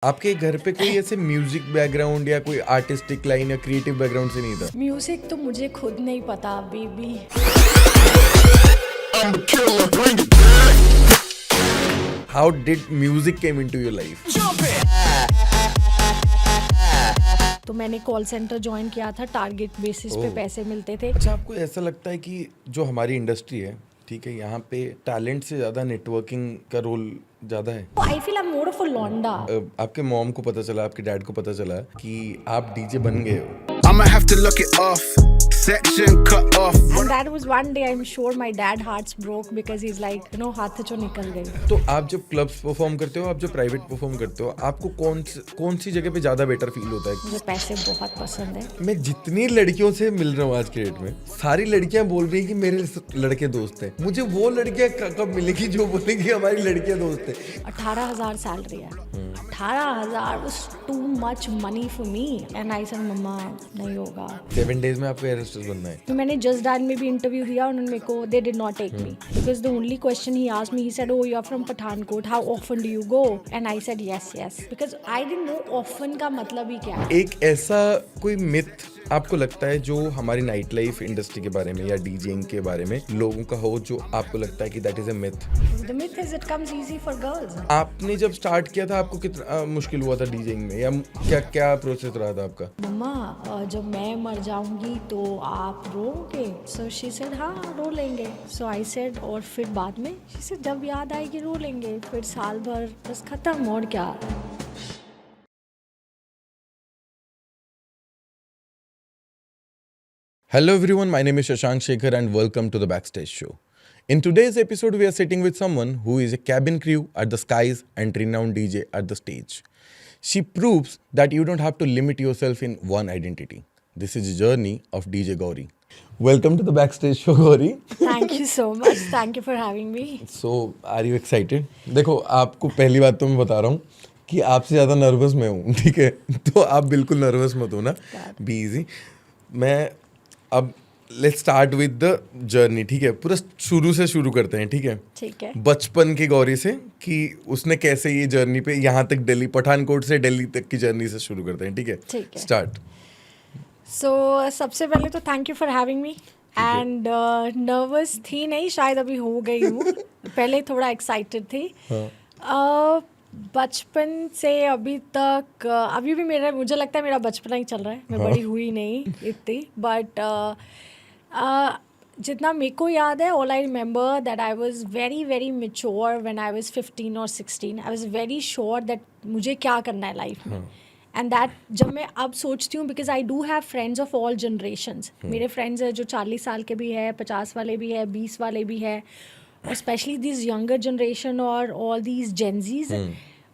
आपके घर पे कोई ऐसे म्यूजिक बैकग्राउंड या कोई आर्टिस्टिक लाइन या क्रिएटिव बैकग्राउंड से नहीं था? म्यूजिक तो मुझे खुद नहीं पता अभी भी। How did music came into your life? तो मैंने कॉल सेंटर ज्वाइन किया था, टारगेट बेसिस पे पैसे मिलते थे। अच्छा, आपको ऐसा लगता है कि जो हमारी इंडस्ट्री है, ठीक है, यहाँ पे टैलेंट से ज्यादा नेटवर्किंग का रोल ज्यादा है? आई feel I am more of अ लौंडा। आपके मॉम को पता चला, आपके डैड को पता चला कि आप डीजे बन गए हो, I'ma have to look it off. Section cut off. And that was one day I'm sure my dad hearts broke because he's like, you know, हाथ से निकल गई। तो आप जब क्लब्स परफॉर्म करते हो, आप जब प्राइवेट परफॉर्म करते हो, आपको कौन सी जगह पे ज्यादा बेटर फील होता है? मुझे पैसे बहुत पसंद है। मैं जितनी लड़कियों से मिल रहा हूँ आज के डेट में, सारी लड़कियां बोल रही हैं कि मेरे लड़के दोस्त हैं। मुझे वो लड़कियां कब मिलेगी जो बोलेंगी हमारी लड़कियां दोस्त हैं? 18,000 सैलरी है। 18,000 was too much money for me and I said मम्मा नहीं होगा। 7 days में आपको एयर होस्टेस बनना है। तो मैंने जस्ट डांस में भी इंटरव्यू दिया, उन्होंने मेरे को they did not take me because the only question he asked me, he said oh you are from Pathankot, how often do you go, and I said yes because I didn't know often का मतलब ही क्या है। एक ऐसा कोई myth आपको लगता है जो हमारी नाइट लाइफ इंडस्ट्री के बारे में या डीजेइंग के बारे में लोगों का हो, जो आपको लगता है कि that is a myth? The myth is it comes easy for girls. आपने जब स्टार्ट किया था, आपको कितना मुश्किल हुआ था डीजेइंग में, या क्या प्रोसेस रहा था आपका? मम्मा जब मैं मर जाऊंगी तो आप रोओगे? सो शी सेड हाँ रो लेंगे। सो आई सेड और फिर बाद में शी सेड जब याद आएगी रो लेंगे, फिर साल भर बस खत्म, और क्या। Hello everyone, my name is Shashank Shekhar and welcome to the Backstage Show. In today's episode, we are sitting with someone who is a cabin crew at the Skies and renowned DJ at the stage. She proves that you don't have to limit yourself in one identity. This is the journey of DJ Gauri. Welcome to the Backstage Show, Gauri. Thank you so much, thank you for having me. So, are you excited? देखो, आपको पहली बात तो मैं बता रहा हूँ कि आपसे ज़्यादा नर्वस मैं हूँ, ठीक है? तो आप बिल्कुल नर्वस मत हो ना, बी इजी। मैं अब let's start with the journey, ठीक है? पूरा शुरू से शुरू करते हैं, ठीक है? ठीक है। बचपन की गौरी से, कि उसने कैसे ये जर्नी पे यहाँ तक दिल्ली, पठानकोट से दिल्ली तक की जर्नी से शुरू करते हैं, ठीक है? ठीक है। स्टार्ट। सो सबसे पहले तो thank you for having me, and nervous थी नहीं, शायद अभी हो गई हूँ। पहले थोड़ा एक्साइटेड थी। बचपन से अभी तक अभी भी मुझे लगता है मेरा बचपना ही चल रहा है। मैं बड़ी हुई नहीं इतनी, बट जितना मेरे को याद है, all I remember that I was very very mature when I was 15 और 16। I was very sure that मुझे क्या करना है लाइफ में। एंड दैट जब मैं अब सोचती हूँ, because I do have friends of all generations. मेरे फ्रेंड्स हैं जो 40 साल के भी है, 50 वाले भी है, 20 वाले भी है, और स्पेशली दिस यंगर जनरेशन और ऑल दीज जेंजीज।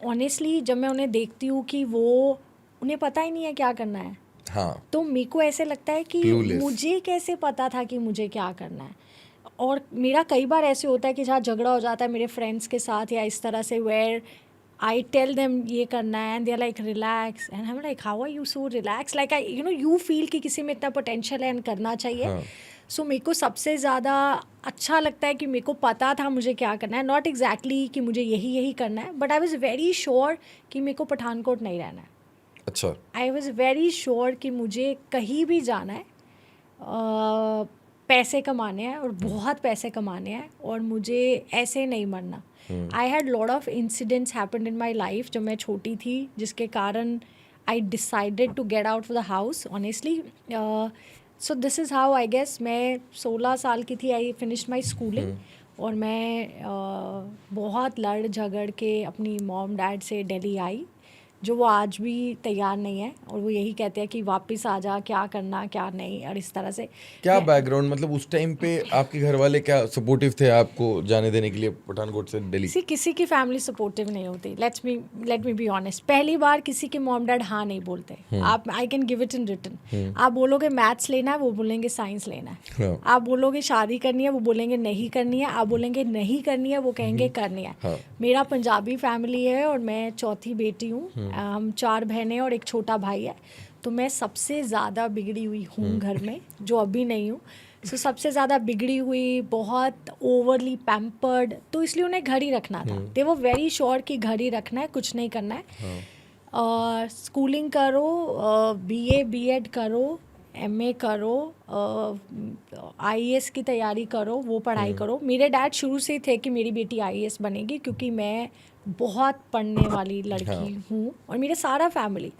ऑनेस्टली जब मैं उन्हें देखती हूँ कि वो उन्हें पता ही नहीं है क्या करना है, हाँ, तो मेरे को ऐसे लगता है कि Clueless. मुझे कैसे पता था कि मुझे क्या करना है। और मेरा कई बार ऐसे होता है कि जहाँ झगड़ा हो जाता है मेरे फ्रेंड्स के साथ या इस तरह से, वेयर आई टेल देम ये करना है and they are like relax, and I am like how are you so relax, like I you feel कि किसी में इतना पोटेंशियल है एंड करना चाहिए। सो मेरे को सबसे ज़्यादा अच्छा लगता है कि मेरे को पता था मुझे क्या करना है, नॉट एग्जैक्टली कि मुझे यही करना है, but I was very sure कि मेरे को पठानकोट नहीं रहना है। अच्छा। आई वॉज वेरी श्योर कि मुझे कहीं भी जाना है, पैसे कमाने हैं और बहुत पैसे कमाने हैं, और मुझे ऐसे नहीं मरना। I had lot of incidents happened in my life जब मैं छोटी थी, जिसके कारण I decided to get out of the house honestly. So this is how I guess. मैं 16 साल की थी, आई फिनिश्ड माई स्कूलिंग, और मैं बहुत लड़ झगड़ के अपनी मॉम डैड से दिल्ली आई, जो वो आज भी तैयार नहीं है, और वो यही कहते हैं कि वापस आ जा, क्या करना क्या नहीं, और इस तरह से। क्या बैकग्राउंड, मतलब उस टाइम पे आपके घर वाले क्या सपोर्टिव थे आपको जाने देने के लिए पठानकोट से दिल्ली? किसी की फैमिली सपोर्टिव नहीं होती। लेट मी बी ऑनेस्ट, पहली बार किसी के मॉम डैड हाँ नहीं बोलते। आप, I can give it in written. आप बोलोगे मैथ्स लेना है, वो बोलेंगे साइंस लेना है। आप बोलोगे शादी करनी है, वो बोलेंगे नहीं करनी है। आप बोलेंगे नहीं करनी है, वो कहेंगे करनी है। मेरा पंजाबी फैमिली है और मैं चौथी बेटी हूँ। हम 4 बहनें और एक छोटा भाई है, तो मैं सबसे ज़्यादा बिगड़ी हुई हूँ घर में, जो अभी नहीं हूँ। सो सबसे ज़्यादा बिगड़ी हुई, बहुत ओवरली पैम्पर्ड, तो इसलिए उन्हें घर ही रखना था। दे वो वेरी श्योर कि घर ही रखना है, कुछ नहीं करना है। स्कूलिंग करो, बीए बीएड करो, एमए करो, आईएएस की तैयारी करो, वो पढ़ाई करो. मेरे डैड शुरू से ही थे कि मेरी बेटी आईएएस बनेगी, क्योंकि मैं बहुत पढ़ने वाली लड़की हूँ. और मेरे सारा फैमिली,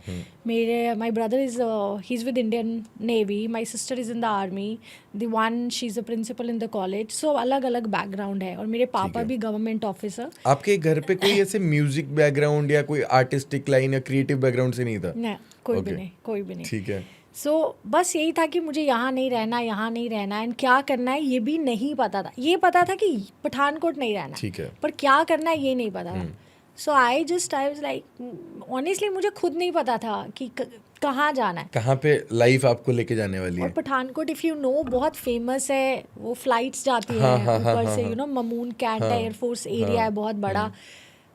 मेरे my brother is he is with Indian Navy, my sister is in the army, the one she is a principal in the college. So अलग अलग बैकग्राउंड है. और मेरे पापा भी गवर्नमेंट ऑफिसर. आपके घर पे कोई ऐसे म्यूजिक बैकग्राउंड या कोई आर्टिस्टिक लाइन या क्रिएटिव बैकग्राउंड से नहीं था? नहीं, कोई भी Okay. नहीं, कोई भी नहीं. ठीक है. सो बस यही था कि मुझे यहाँ नहीं रहना, यहाँ नहीं रहना. एंड क्या करना है ये भी नहीं पता था. ये पता था कि पठानकोट नहीं रहना, ठीक है. पर क्या करना है ये नहीं पता था. सो आई वाज लाइक, ऑनेस्टली मुझे खुद नहीं पता था कि कहाँ जाना है. कहाँ पे लाइफ आपको लेके जाने वाली और है? पठानकोट इफ़ यू नो बहुत फेमस है. वो फ्लाइट्स जाती हाँ, है हाँ, हाँ, ऊपर हाँ, से, हाँ. यू नो ममून कैंट हाँ, एयरफोर्स एरिया हाँ, है बहुत बड़ा.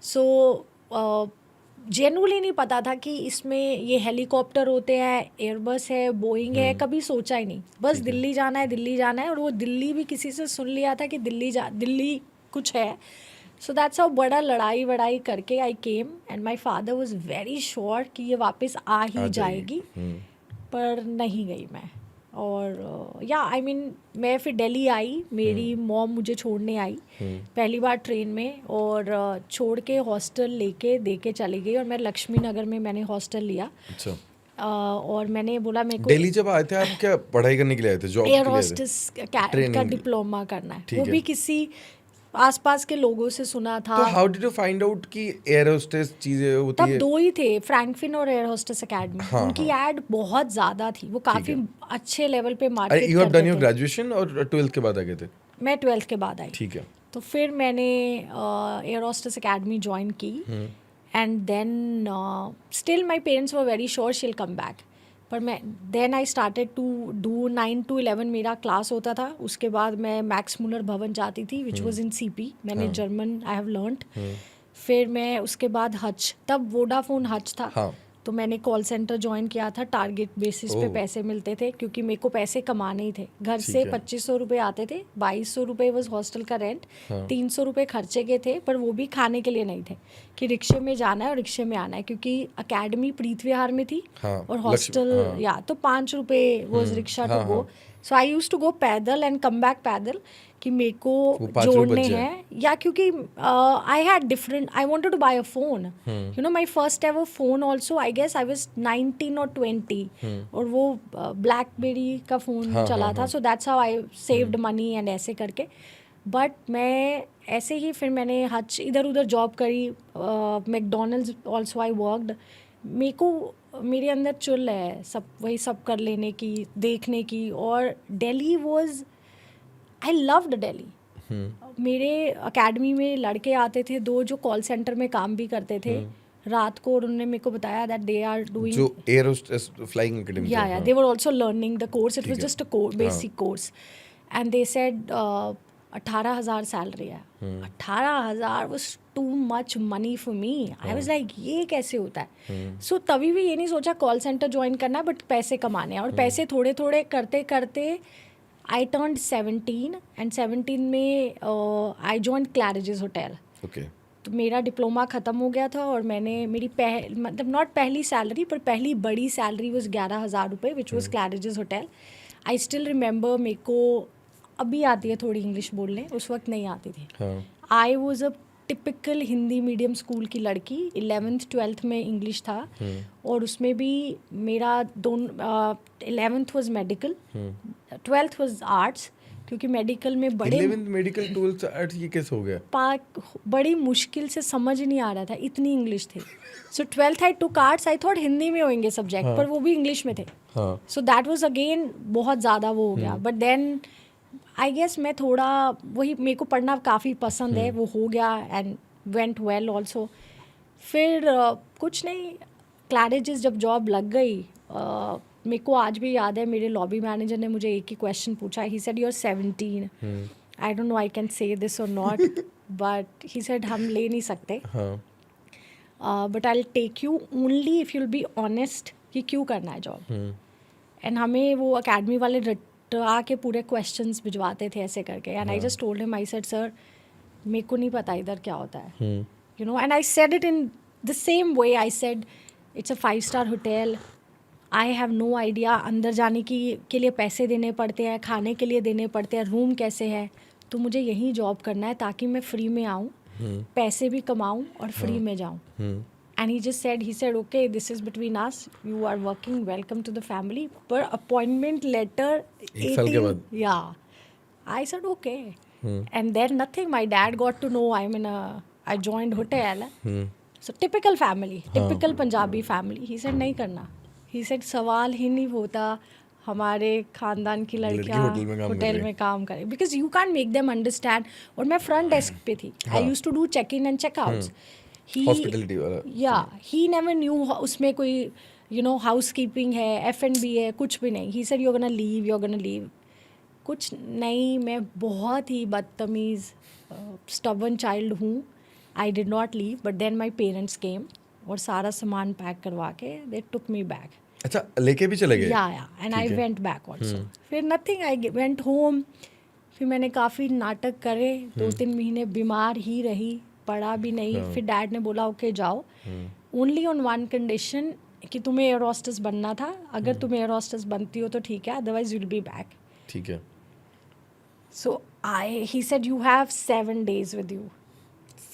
सो जेनुअली नहीं पता था कि इसमें ये हेलीकॉप्टर होते हैं, एयरबस है, बोइंग है. कभी सोचा ही नहीं. बस दिल्ली जाना है, दिल्ली जाना है. और वो दिल्ली भी किसी से सुन लिया था कि दिल्ली कुछ है. सो दैट्स हाउ बड़ा लड़ाई वड़ाई करके I came. And my father was very sure कि ये वापस आ ही जाएगी. पर नहीं गई मैं. और या आई मीन मैं फिर दिल्ली आई. मेरी मॉम मुझे छोड़ने आई पहली बार ट्रेन में. और छोड़ के हॉस्टल लेके दे के चली गई. और मैं लक्ष्मी नगर में मैंने हॉस्टल लिया. अच्छा. और मैंने बोला मेरे को दिल्ली जब आए थे आप क्या पढ़ाई करने के लिए आए थे? जॉब के एयर लिए आए थे? होस्टेस का Training. डिप्लोमा करना है. ठीक वो है. भी किसी आसपास के लोगों से सुना था. तो how did you find out कि एयर होस्टेस चीजें होती तब है? 2 ही थे, फ्रैंकफिन और एयर होस्टेस एकेडमी. हाँ, उनकी ऐड बहुत ज़्यादा थी. वो काफ़ी अच्छे लेवल पे अरे मार्केट यू हैव डन करते योर थे. ग्रेजुएशन और 12th के बाद आ गए थे? मैं 12th के बाद आई. ठीक है. तो फिर मैंने एयर होस्टेस एकेडमी ज्वाइन की. And then still my parents were very sure she will come back. पर मैं then I started to do 9 to 11 मेरा क्लास होता था. उसके बाद मैं मैक्स मुलर भवन जाती थी विच वॉज इन सीपी. मैंने जर्मन आई हैव लर्नड. फिर मैं उसके बाद हच, तब वोडाफोन हच था. हाँ. तो मैंने कॉल सेंटर ज्वाइन किया था. टारगेट बेसिस पे ओह. पैसे मिलते थे, क्योंकि मेरे को पैसे कमाने ही थे. घर ठीक से है. 2500 रुपये आते थे. 2200 रुपये वॉज हॉस्टल का रेंट. 300 रुपये खर्चे के थे, पर वो भी खाने के लिए नहीं थे कि रिक्शे में जाना है और रिक्शे में आना है. क्योंकि अकेडमी प्रीत विहार में थी. हाँ, और हॉस्टल हाँ. या तो 5 रुपये was rickshaw to go. So I use to go पैदल एंड कम बैक पैदल, कि मेरे को वो 5 रुपये जोड़ने बच जाए. हैं. या क्योंकि I had different, I wanted to buy a phone. You know my first ever phone also, I guess I was 19 और 20. और वो ब्लैकबेरी का फ़ोन चला था. So that's how I saved money and ऐसे करके. बट मैं ऐसे ही फिर मैंने हच इधर उधर जॉब करी. McDonald's also I worked. मेरे को मेरे अंदर चुल है वही सब कर लेने की, देखने की. और Delhi was, I loved Delhi. मेरे अकेडमी में लड़के आते थे 2 जो कॉल सेंटर में काम भी करते थे रात को. और उन्होंने मेरे को बताया दैट दे आर डूइंग जो एयर होस्टेस फ्लाइंग एकेडमी. या they were also learning the course. It was ठीक है. Just a basic course. And they said 18,000 salary है. 18,000 was too much money for me. I was like ये कैसे होता है. सो तभी भी ये नहीं सोचा कॉल सेंटर ज्वाइन करना है, बट पैसे कमाने हैं. और पैसे थोड़े थोड़े करते करते आई टर्न्ड 17. एंड 17 में आई जॉइन क्लैरिजेस होटल. ओके. तो मेरा डिप्लोमा ख़त्म हो गया था. और मैंने मेरी मतलब नॉट पहली सैलरी, पर पहली बड़ी सैलरी वॉज 11,000 रुपये which was Claridges hotel. I still remember. मेरे को अभी आती है थोड़ी इंग्लिश बोलने, उस वक्त नहीं आती थी. I was a typical Hindi medium school की लड़की. 11th 12th में इंग्लिश था. और उसमें भी मेरा 11th was medical, 12th was arts. क्योंकि मेडिकल में बड़े 11th मेडिकल 12th आर्ट्स, ये कैसे हो गया? बड़ी मुश्किल से समझ नहीं आ रहा था, इतनी इंग्लिश थी. सो 12th I took arts. I thought Hindi में होंगे सब्जेक्ट, पर वो भी इंग्लिश में थे. सो दैट वाज अगेन बहुत ज़्यादा वो हो गया. बट देन आई गेस मैं थोड़ा वही, मेरे को पढ़ना काफ़ी पसंद है, वो हो गया. And went well also. फिर कुछ नहीं, क्लैरिजेस जब जॉब लग गई, मेरे को आज भी याद है मेरे लॉबी मैनेजर ने मुझे एक ही क्वेश्चन पूछा. He said you are 17. I don't know I can say this और नॉट, बट ही सेड हम ले नहीं सकते, but I will take you only if you will be honest कि क्यों करना है जॉब. एंड हमें वो अकेडमी वाले आके पूरे क्वेश्चंस भिजवाते थे ऐसे करके. And I just told him, I said sir मेरे को नहीं पता इधर क्या होता है, you know. And I said it in the same way. I said it's a 5 star hotel. I have no idea अंदर जाने के लिए पैसे देने पड़ते हैं, खाने के लिए देने पड़ते हैं, रूम कैसे है. तो मुझे यहीं जॉब करना है ताकि मैं फ्री में आऊँ, पैसे भी कमाऊँ और फ्री में जाऊँ. And he just said, okay, this is between us. You are working. Welcome to the family. पर appointment letter. एक साल के बाद. Yeah. I said, okay. And then nothing. My dad got to know I joined hotel. So typical family. Typical Punjabi family. He said, नहीं करना. He said, सवाल ही नहीं होता हमारे खानदान की लड़कियाँ होटल में काम करें. Because you can't make them understand. और मैं front desk पे थी. I used to do check-in and check-outs. Hospitality वाला. या ही नेवर न्यू उसमें कोई हाउस कीपिंग है, F&B है, कुछ भी नहीं. He said you gonna leave. कुछ नहीं. मैं बहुत ही बदतमीज़ स्टबर्न चाइल्ड हूँ. I did not leave, but then my parents came और सारा सामान पैक करवा के दे टुक मी बैक. अच्छा, लेके भी चले गए. या and I went back also. फिर नथिंग, आई वेंट होम. फिर मैंने काफ़ी नाटक करे. 2-3 महीने बीमार ही रही, पढ़ा भी नहीं. फिर डैड ने बोला ओके जाओ, ओनली ऑन वन कंडीशन कि तुम्हें एयर होस्टेस बनना था. अगर तुम एयर होस्टेस बनती हो तो ठीक है, otherwise you will be back. ठीक है. So he said you have 7 days with you.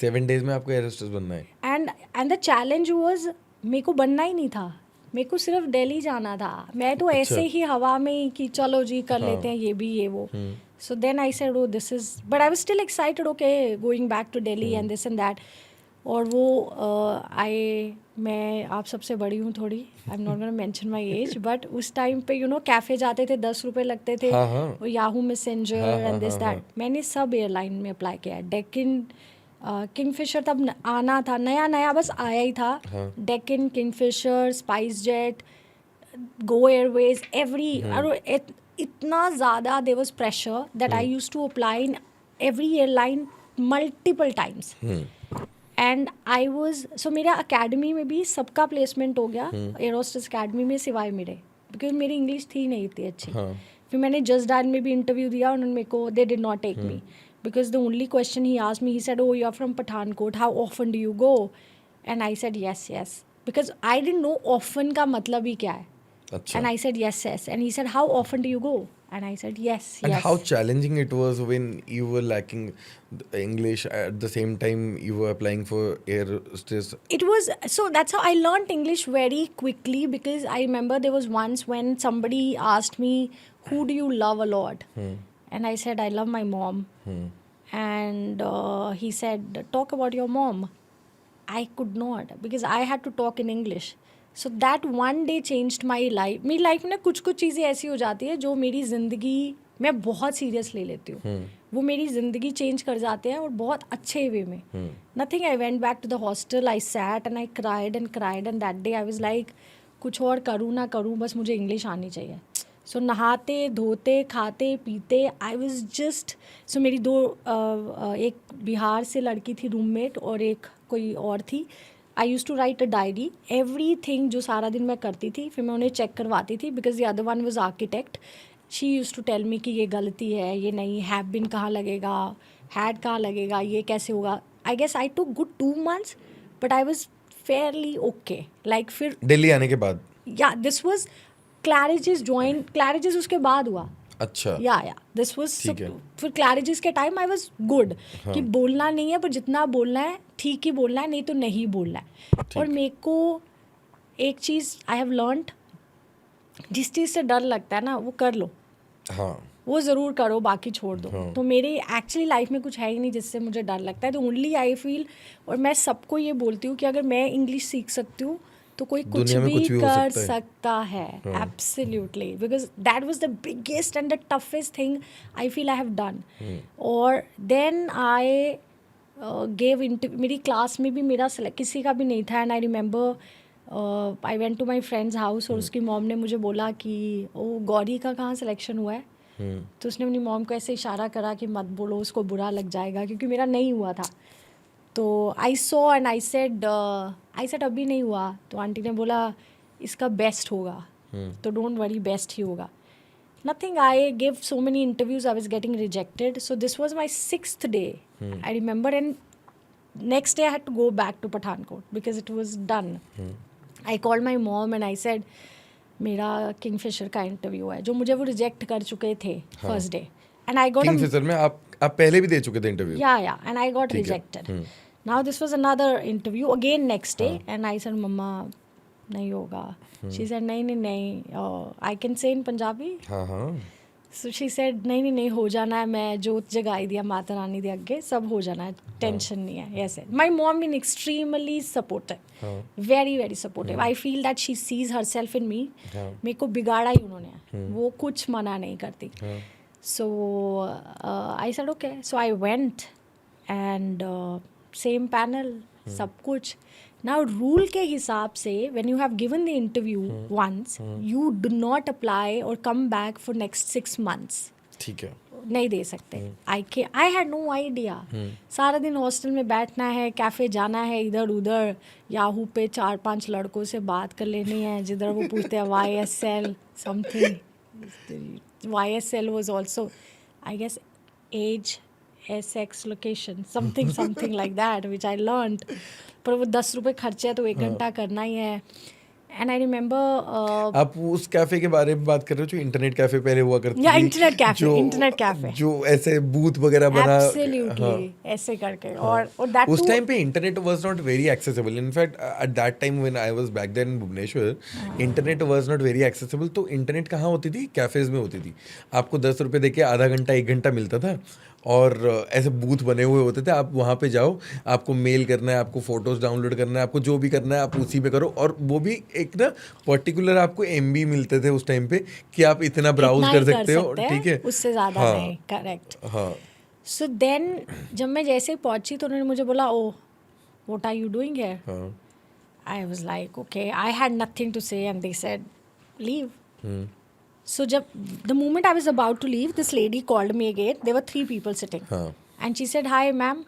7 days में आपको एयर होस्टेस बनना है. एंड द चैलेंज वाज, मेरे को बनना ही नहीं था. मेरे को सिर्फ दिल्ली जाना था. मैं तो ऐसे ही हवा में ही कि चलो जी कर लेते हैं ये भी ये वो. So then I said, oh, this is... But I was still excited, okay, going back to Delhi and this and that. और वो मैं आप सबसे बड़ी हूँ थोड़ी. आई am not gonna mention my age, but उस टाइम पे कैफ़े जाते थे, 10 रुपये लगते थे. और Yahoo messenger and this that. मैंने सब एयरलाइन में अप्लाई किया. डेक्कन, किंगफिशर तब आना था, नया बस आया ही था. डेक्कन, किंगफिशर, स्पाइस जेट, गो एयरवेज, एवरी इतना ज़्यादा there was pressure that I used to apply in every airline multiple times. And I was, so मेरा अकेडमी में भी सबका प्लेसमेंट हो गया, एयर होस्टेस अकेडमी में, सिवाय मेरे, बिकॉज मेरी इंग्लिश थी नहीं इतनी अच्छी. फिर मैंने जस्ट डायल में भी इंटरव्यू दिया, उन्होंने मेरे को, they did not take me because the only question he asked me, he said, oh you are from Pathankot, how often do you go. And I said yes because I didn't know often का मतलब ही क्या है. And I said yes. And he said, how often do you go? And I said yes. And how challenging it was when you were lacking English at the same time you were applying for air hostess. It was, so that's how I learned English very quickly, because I remember there was once when somebody asked me, who do you love a lot? And I said, I love my mom. And he said, talk about your mom. I could not, because I had to talk in English. So that one day changed my life. मेरी life में कुछ चीज़ें ऐसी हो जाती है जो मेरी ज़िंदगी मैं बहुत सीरियस ले लेती हूँ. वो मेरी ज़िंदगी चेंज कर जाते हैं और बहुत अच्छे वे में. Nothing, I went back to the hostel, I sat and I cried and that day I was like, कुछ और करूँ ना करूँ, बस मुझे इंग्लिश आनी चाहिए. सो नहाते धोते खाते पीते आई वाज जस्ट, सो मेरी 2 एक बिहार से लड़की थी रूममेट और एक कोई और थी. I use to write a diary, everything जो सारा दिन मैं करती थी, फिर मैं उन्हें चेक करवाती थी, because the other one was architect. She use to tell me कि ये गलती है, ये नहीं, हैव बिन कहाँ लगेगा, हैड कहाँ लगेगा, ये कैसे होगा. I guess I took good 2 months, but I was fairly okay. Like फिर दिल्ली आने के बाद, या दिस वॉज क्लैरिजेस उसके बाद हुआ. अच्छा. या दिस वाज, फिर क्लैरिजेस के टाइम आई वाज गुड कि बोलना नहीं है, पर जितना बोलना है ठीक ही बोलना है, नहीं तो नहीं बोलना है. और मेरे को एक चीज़ आई हैव लर्नड, जिस चीज़ से डर लगता है ना वो कर लो. वो ज़रूर करो, बाकी छोड़ दो. तो मेरे एक्चुअली लाइफ में कुछ है ही नहीं जिससे मुझे डर लगता है. तो ओनली आई फील, और मैं सबको ये बोलती हूँ कि अगर मैं इंग्लिश सीख सकती हूँ तो कोई कुछ भी कर सकता है. Absolutely, because that was the biggest and the toughest thing I feel I have done. और देन आई गेव इंटरव्यू. मेरी क्लास में भी मेरा किसी का भी नहीं था. And I remember I went to my friends house और उसकी मॉम ने मुझे बोला कि ओ गौरी का कहाँ सिलेक्शन हुआ है. तो उसने अपनी मॉम को ऐसे इशारा करा कि मत बोलो, उसको बुरा लग जाएगा, क्योंकि मेरा नहीं हुआ था. तो I saw and I said अभी नहीं हुआ. तो आंटी ने बोला इसका बेस्ट होगा, तो डोंट वरी, बेस्ट ही होगा. Nothing, I give so many interviews, I was getting rejected. So this was my 6th day, I remember. And next day I had to go back to Pathankot because it was done. I called my mom and I said मेरा Kingfisher का interview है, जो मुझे वो reject कर चुके थे first day, and I got Kingfisher में आप पहले भी दे चुके थे इंटरव्यू? या एंड आई गॉट ठीक है। Rejected. Now this was another interview again next day, and I said मम्मा नहीं होगा. She said नहीं, I can say in Punjabi. हाँ. So she said नहीं हो जाना है, मैं जोत जगाई दिया माता रानी दे अगे, सब हो जाना है, टेंशन नहीं है. Yes, my mom been extremely supportive, very very supportive. I feel that she sees herself in me. मेरे को बिगाड़ा ही उन्होंने, वो कुछ मना नहीं करती. So I said okay. So I went and same panel, सब कुछ. Now rule के हिसाब से when you have given the interview once, you do not apply or come back for next 6 months. ठीक है. नहीं दे सकते. I had no idea. सारा दिन हॉस्टल में बैठना है, कैफ़े जाना है, इधर उधर याहू पे 4-5 लड़कों से बात कर लेनी है, जिधर वो पूछते हैं YSL something. YSL was also, I guess, age, SX location, something like that, which I learned. पर वो 10 रुपए खर्चे है तो 1 घंटा करना ही है. एंड आई रिमेंबर आप उस कैफे के बारे में बात कर रहे हो जो इंटरनेट कैफे पहले हुआ करती थी? या इंटरनेट कैफे जो ऐसे बूथ वगैरह बना. एब्सोल्युटली ऐसे करके. और दैट उस टाइम पे internet was not very accessible. In fact at that time when I was back there in Bhubaneswar, internet was not very accessible. तो इंटरनेट कहाँ होती थी? कैफेज में होती थी. आपको 10 रुपए देके आधा घंटा 1 घंटा मिलता था, और ऐसे बूथ बने हुए होते थे. आप वहाँ पे जाओ, आपको मेल करना है, आपको फोटोज डाउनलोड करना है, आपको जो भी करना है आप उसी पे करो. और वो भी एक ना पर्टिकुलर आपको MB मिलते थे उस टाइम पे कि आप इतना ब्राउज कर सकते हो. ठीक है, उससे ज़्यादा नहीं. करेक्ट. हाँ. सो देन जब मैं जैसे ही पहुंची तो उन्होंने मुझे बोला, oh what are you doing here? I was like okay, I had nothing to say and they said leave. So the moment I was about to leave, this lady called me again. There were 3 people sitting. And she said, hi ma'am,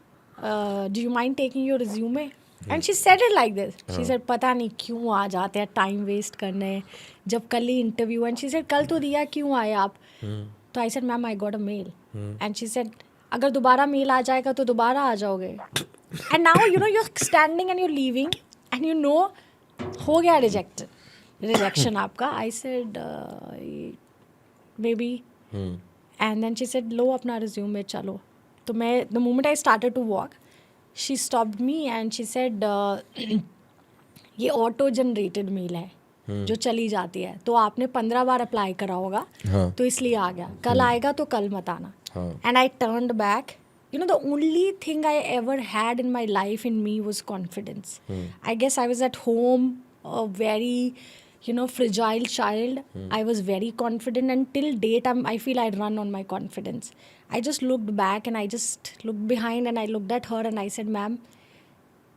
do you mind taking your resume? And she said it like this. She said, पता नहीं क्यों आ जाते हैं time waste करने, जब कल ही interview. And she said कल तो दिया, क्यों आए आप? तो I said ma'am I got a mail. And she said अगर दोबारा मेल आ जाएगा तो दोबारा आ जाओगे. And now you know you are standing and you leaving and you know हो गया रिजेक्शन आपका. I said maybe. And then she said लो अपना रिज्यूमे चलो. तो मैं the moment I started to walk, she stopped me and she said ये auto generated mail है जो चली जाती है, तो आपने 15 बार अप्लाई करा होगा, तो इसलिए आ गया. कल आएगा तो कल मत आना. And I turned back. You know, the only thing I ever had in my life in me was confidence. I guess I was at home, a very, fragile child. I was very confident, and till date, I feel I run on my confidence. I just looked back and I just looked behind and I looked at her and I said, ma'am,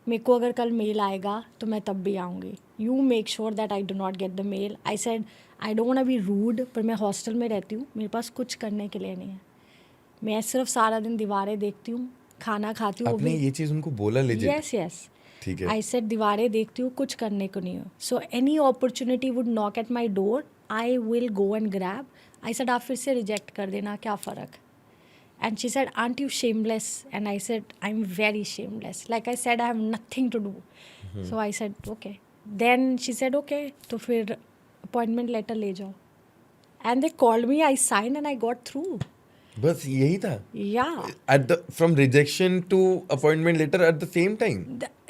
मेरे को अगर कल mail आएगा तो मैं तब भी आऊँगी. You make sure that I do not get the mail. I said, I don't want to be rude, पर मैं हॉस्टल में रहती हूँ, मेरे पास कुछ करने के लिए नहीं है. मैं सिर्फ सारा दिन दीवारें देखती हूँ, खाना खाती हूँ. आपने ये चीज़ उनको बोला लेजिट? यस. ठीक है. आई सेड दीवारें देखती हूँ, कुछ करने को नहीं हो. So any opportunity would knock at my door, I will go and grab. I said आप फिर से रिजेक्ट कर देना, क्या फ़र्क. And she said aren't you shameless? And I said I am very shameless. Like I said I have nothing to do. So I said okay. Then she said okay, तो फिर appointment letter ले जाओ. And they called me, I sign and I got through. बस यही था. Yeah. From rejection to appointment letter at the same time.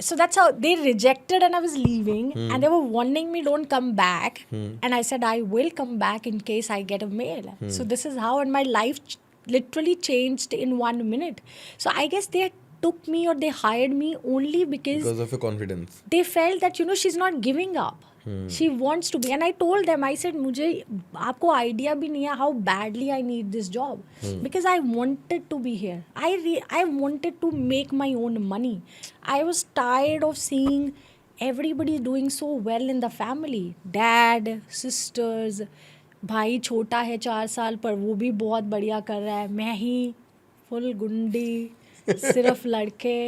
So that's how they rejected, and I was leaving, and they were warning me, don't come back. And I said, I will come back in case I get a mail. So this is how, and my life literally changed in 1 minute. So I guess they took me or they hired me only because of your confidence. They felt that, she's not giving up. She wants to be. And I told them, I said, मुझे आपको idea भी नहीं है how badly I need this job. Because I wanted to be here. I wanted to make my own money. I was tired of seeing everybody doing so well in the family. Dad, sisters, भाई छोटा है 4 साल पर वो भी बहुत बढ़िया कर रहा है. मैं ही फुल गुंडी, सिर्फ लड़के.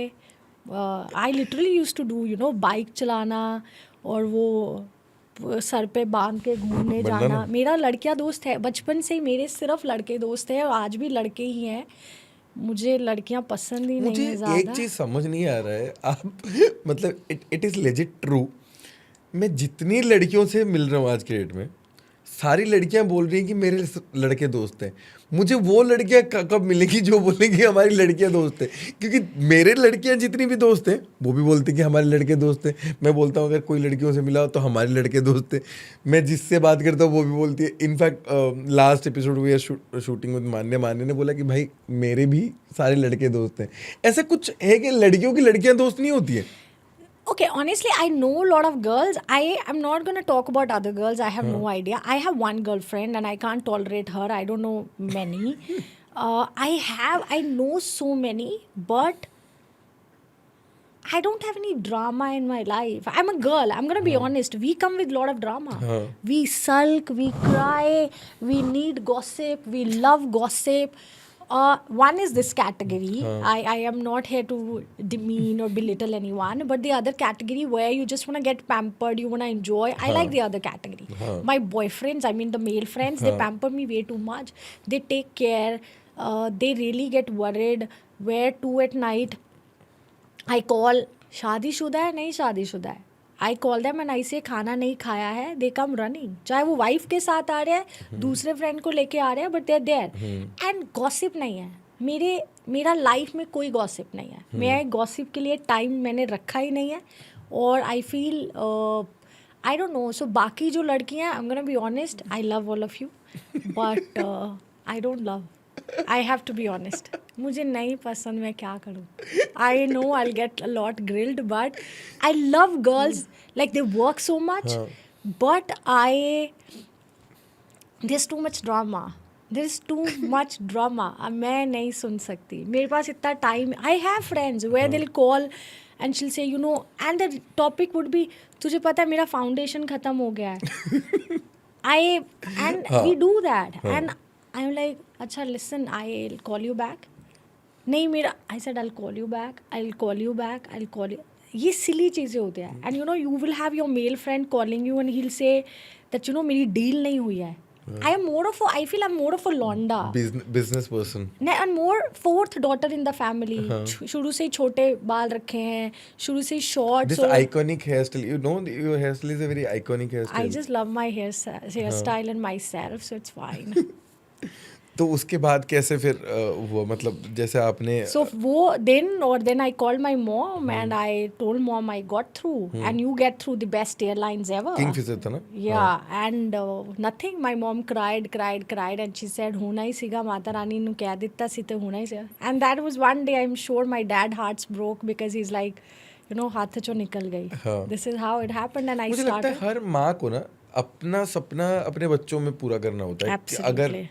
I literally used to do, bike चलाना और वो सर पे बांध के घूमने जाना. मेरा लड़कियां दोस्त है बचपन से ही, मेरे सिर्फ लड़के दोस्त हैं और आज भी लड़के ही हैं. मुझे लड़कियां पसंद ही नहीं है ज़्यादा. एक चीज़ समझ नहीं आ रहा है, आप मतलब इट इज़ लेजिट ट्रू मैं जितनी लड़कियों से मिल रहा हूँ आज के डेट में, सारी लड़कियां बोल रही हैं कि मेरे लड़के दोस्त हैं। मुझे वो लड़कियां कब मिलेंगी जो बोलेंगी हमारी लड़कियां दोस्त हैं? क्योंकि मेरे लड़कियां जितनी भी दोस्त हैं वो भी बोलती हैं कि हमारे लड़के दोस्त हैं। मैं बोलता हूँ अगर कोई लड़कियों से मिला हो तो हमारे लड़के दोस्त हैं। मैं जिससे बात करता हूँ वो भी बोलती है। In fact last episode we are shooting with Manya ने बोला कि भाई मेरे भी सारे लड़के दोस्त हैं। ऐसा कुछ है कि लड़कियों की लड़कियां दोस्त नहीं होती हैं? Okay, honestly, I know a lot of girls. I am not going to talk about other girls. I have no idea. I have one girlfriend and I can't tolerate her. I don't know many. I know so many, but I don't have any drama in my life. I'm a girl. I'm going to be honest. We come with a lot of drama. We sulk, we cry, we need gossip, we love gossip. One is this category. I am not here to demean or belittle anyone, but the other category where you just want to get pampered, you want to enjoy. I like the other category. My boyfriends, I mean the male friends, they pamper me way too much. They take care. They really get worried. Where to at night? I call शादीशुदा है नहीं शादीशुदा है. I call them and I say खाना नहीं खाया है. They come running. चाहे वो वाइफ के साथ आ रहे हैं, दूसरे फ्रेंड को लेके आ रहे हैं, but they're there. And gossip नहीं है. मेरा लाइफ में कोई गॉसिप नहीं है. मैं गॉसिप के लिए टाइम मैंने रखा ही नहीं है. और I feel I don't know. So बाकी जो लड़कियां, I am gonna be honest, I love all of you, but I don't love. I have to be honest. मुझे नहीं पसंद, मैं क्या करूँ? I know I will get a lot grilled, but I love girls. Like they work so much, but there's too much drama. There's too much drama. अब मैं नहीं सुन सकती. मेरे पास इतना time. I have friends where they'll call and she'll say, you know, and the topic would be, तुझे पता है मेरा फाउंडेशन खत्म हो गया है. We do that. And I'm like, अच्छा listen, I'll call you back. नहीं मेरा, I said I'll call you back. I'll call you back. I'll call you. ये सिली चीज़ें होती हैं. And you know, you will have your male friend calling you and he'll say that, you know, मेरी deal नहीं हुई है. I feel I'm more of a londa. Business person. And more fourth daughter in the family. शुरू से ही छोटे बाल रखे हैं, शुरू से ही short. This iconic hairstyle, you know, your hairstyle is a very iconic hairstyle. I just love my hairstyle and myself, so it's fine. तो उसके बाद कैसे फिर हुआ, मतलब जैसे आपने So then I called my mom and I told mom I got through and you get through the best airlines ever. Kingfisher था ना? Yeah, and nothing. My mom cried and she said होना ही सीगा माता रानी नु कह दिता सी तो होना ही सीगा. And that was one day I'm sure my dad hearts broke because he's like, you know, हाथ चो निकल गई. This is how it happened and I मुझे लगता started. है हर माँ को ना अपना सपना अपने बच्चों में पूरा करना होता है. कि अगर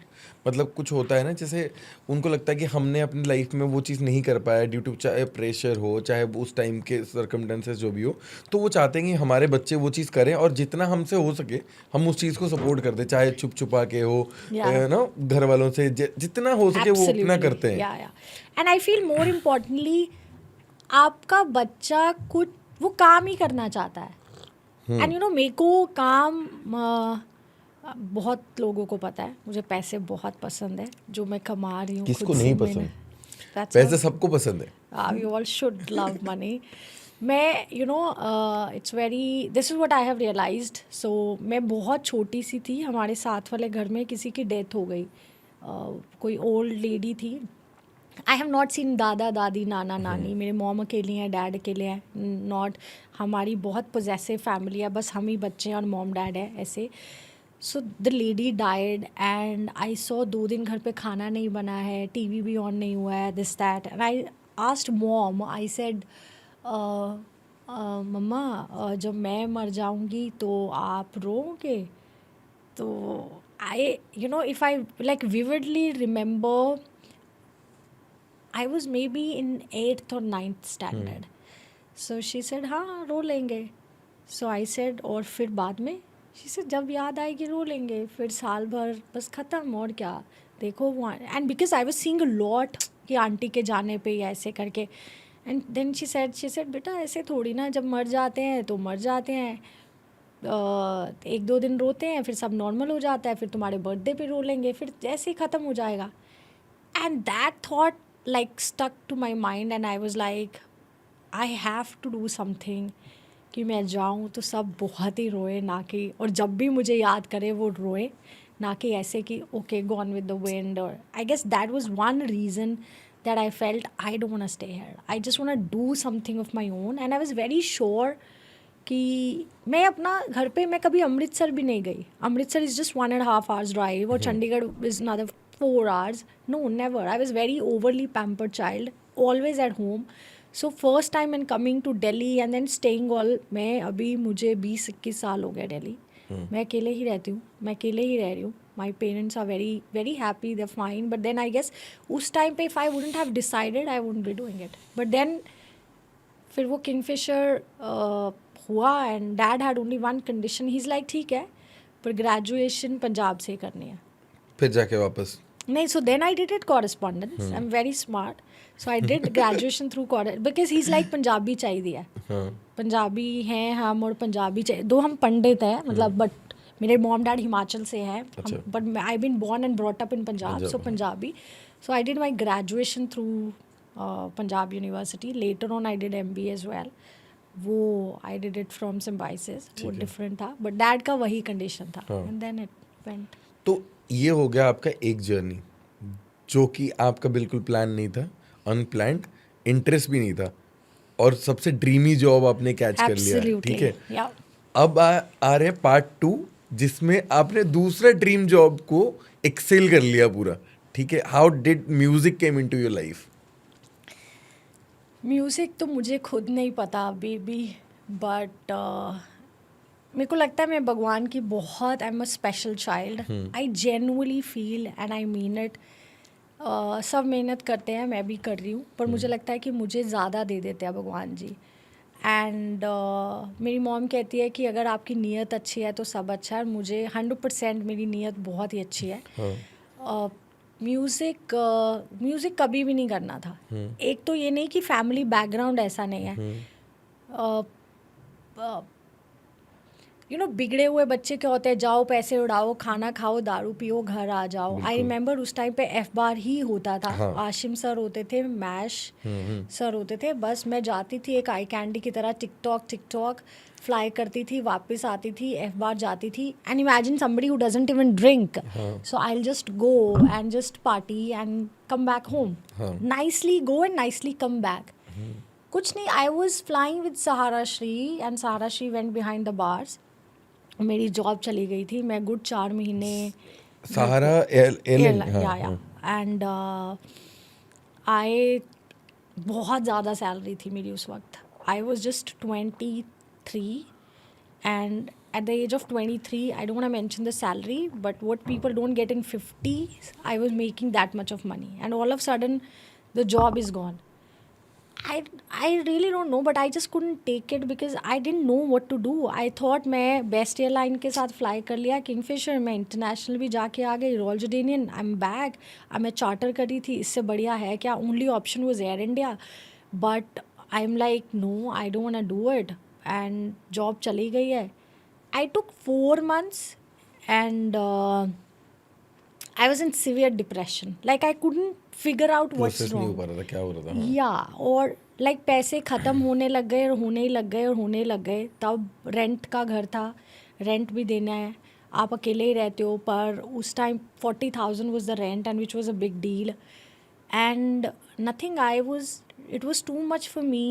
मतलब कुछ होता है ना, जैसे उनको लगता है कि हमने अपनी लाइफ में वो चीज़ नहीं कर पाया ड्यू टू चाहे प्रेशर हो, चाहे उस टाइम के सर्कमस्टेंसेस जो भी हो, तो वो चाहते हैं कि हमारे बच्चे वो चीज़ करें और जितना हमसे हो सके हम उस चीज़ को सपोर्ट कर दें, चाहे छुप छुपा के हो ना, घर वालों से जितना हो सके वो अपना करते हैं. And I feel more importantly आपका बच्चा कुछ वो काम ही करना चाहता है. एंड यू नो मेरे को काम बहुत लोगों को पता है, मुझे पैसे बहुत पसंद है जो मैं कमा रही हूँ. किसको नहीं पसंद? पैसे सबको पसंद है. You all should love money. मैं you know it's very, this is what I have realized. So मैं बहुत छोटी सी थी, हमारे साथ वाले घर में किसी की डेथ हो गई. कोई ओल्ड लेडी थी. आई हैव नॉट सीन दादा दादी नाना नानी. मेरे मॉम अकेली हैं, डैड अकेले हैं. नॉट, हमारी बहुत पोजेसिव फैमिली है, बस हम ही बच्चे हैं और मॉम डैड है ऐसे. So the lady died and I saw 2 दिन घर पे खाना नहीं बना है, टीवी भी ऑन नहीं हुआ है, this that. And I asked mom, I said mamma जब मैं मर जाऊंगी तो आप रोओगे? तो I you know if I like vividly remember I was maybe in 8th or 9th standard. So she said, हाँ रो लेंगे. So I said, और फिर बाद में? She said, जब याद आएगी रो लेंगे, फिर साल भर बस ख़त्म, और क्या. देखो वो, and because I was seeing a lot कि आंटी के जाने पे या ऐसे करके. And then she said बेटा ऐसे थोड़ी ना, जब मर जाते हैं तो मर जाते हैं, 1-2 दिन रोते हैं, फिर सब नॉर्मल हो जाता है, फिर तुम्हारे बर्थडे पे रो लेंगे, फिर ऐसे ही ख़त्म हो जाएगा. And that thought like stuck to my mind and I was like, I have to do something. कि मैं जाऊँ तो सब बहुत ही रोए, ना कि, और जब भी मुझे याद करे वो रोए, ना कि ऐसे कि okay gone with the wind. और I guess that was one reason that I felt I don't want to stay here. I just want to do something of my own. And I was very sure कि मैं अपना घर पे, मैं कभी अमृतसर भी नहीं गई. Amritsar is just 1.5 hours drive, और Chandigarh is another 4 hours. No, never. I was very overly pampered child, always at home. So first time in coming to Delhi and then staying all, मैं अभी मुझे 20-21 साल हो गए दिल्ली. मैं अकेले ही रहती हूँ, मैं अकेले ही रह रही हूँ. My parents are very very happy, they fine. But then I guess उस टाइम पे if I wouldn't have decided I wouldn't be doing it. But then फिर वो किंगफिशर हुआ and dad had only one condition. He is like ठीक है पर graduation Punjab से करनी है. फिर जाके वापस नहीं, so then I did it correspondence. I'm very smart. So I did graduation through because he's like Punjabi चाहिए है. पंजाबी हैं हम और पंजाबी चाहिए. दो हम पंडित हैं मतलब, बट मेरे मॉम डैड हिमाचल से हैं. But I been born and brought up in Punjab, so Punjabi. So I did my graduation through Punjab University. Later on I did MBA as well. वो I did it from Symbiosis. वो different था. But dad का वही condition था. And then it went. तो ये हो गया आपका एक जर्नी जो कि आपका बिल्कुल प्लान नहीं था, अनप्लान्ड, इंटरेस्ट भी नहीं था, और सबसे ड्रीमी जॉब आपने कैच कर लिया. ठीक है. Yeah. अब आ रहे पार्ट 2 जिसमें आपने दूसरा ड्रीम जॉब को एक्सेल कर लिया पूरा. ठीक है. How did music came into your life? Music तो मुझे खुद नहीं पता अभी भी, बट मेरे को लगता है मैं भगवान की बहुत, I am a special child. I genuinely feel and I mean it. सब मेहनत करते हैं, मैं भी कर रही हूँ, पर मुझे लगता है कि मुझे ज़्यादा दे देते हैं भगवान जी. एंड मेरी मॉम कहती है कि अगर आपकी नीयत अच्छी है तो सब अच्छा है. मुझे 100% मेरी नीयत बहुत ही अच्छी है. म्यूज़िक कभी भी नहीं करना था. एक तो ये नहीं कि फैमिली बैकग्राउंड ऐसा नहीं है. बिगड़े हुए बच्चे क्या होते हैं, जाओ पैसे उड़ाओ, खाना खाओ, दारू पियो, घर आ जाओ. आई रिमेंबर उस टाइम पे F-bar ही होता था. आशिम सर होते थे, मैश सर होते थे. बस मैं जाती थी एक आई कैंडी की तरह, टिकटॉक फ्लाई करती थी, वापस आती थी, F-bar जाती थी. And imagine somebody who doesn't even drink, so I will just go and just party and come back home. Nicely go and nicely come back. कुछ नहीं, I was flying with Sahara Shri and Sahara Shri went behind the bars. मेरी job चली गई थी. मैं good 4 महीने सहारा and I बहुत ज़्यादा सैलरी थी मेरी उस वक्त. I was just 23 and at the age of 23, I don't want to mention the salary, but what people don't get in 50s, I was making that much of money, and all of a sudden the job is gone. I really don't know, but I just couldn't take it because I didn't know what to do. I thought मैं best airline के साथ fly कर लिया, Kingfisher, मैं international भी जाके आ गई, Royal Jordanian, I am back. मैं चार्टर करी थी, इससे बढ़िया है क्या? Only option was Air India. But I am like no, I don't want to do it. And job चली गई है. I took 4 months and I was in severe depression. Like I couldn't figure out what's process नहीं हो wrong. पा रहा था, क्या हो रहा था. या और लाइक पैसे ख़त्म होने लग गए और होने ही लग गए और होने लग गए. तब रेंट का घर था, रेंट भी देना है, आप अकेले ही रहते हो. पर उस time 40,000 was the rent and which was a big deal. And nothing, it was too much for me.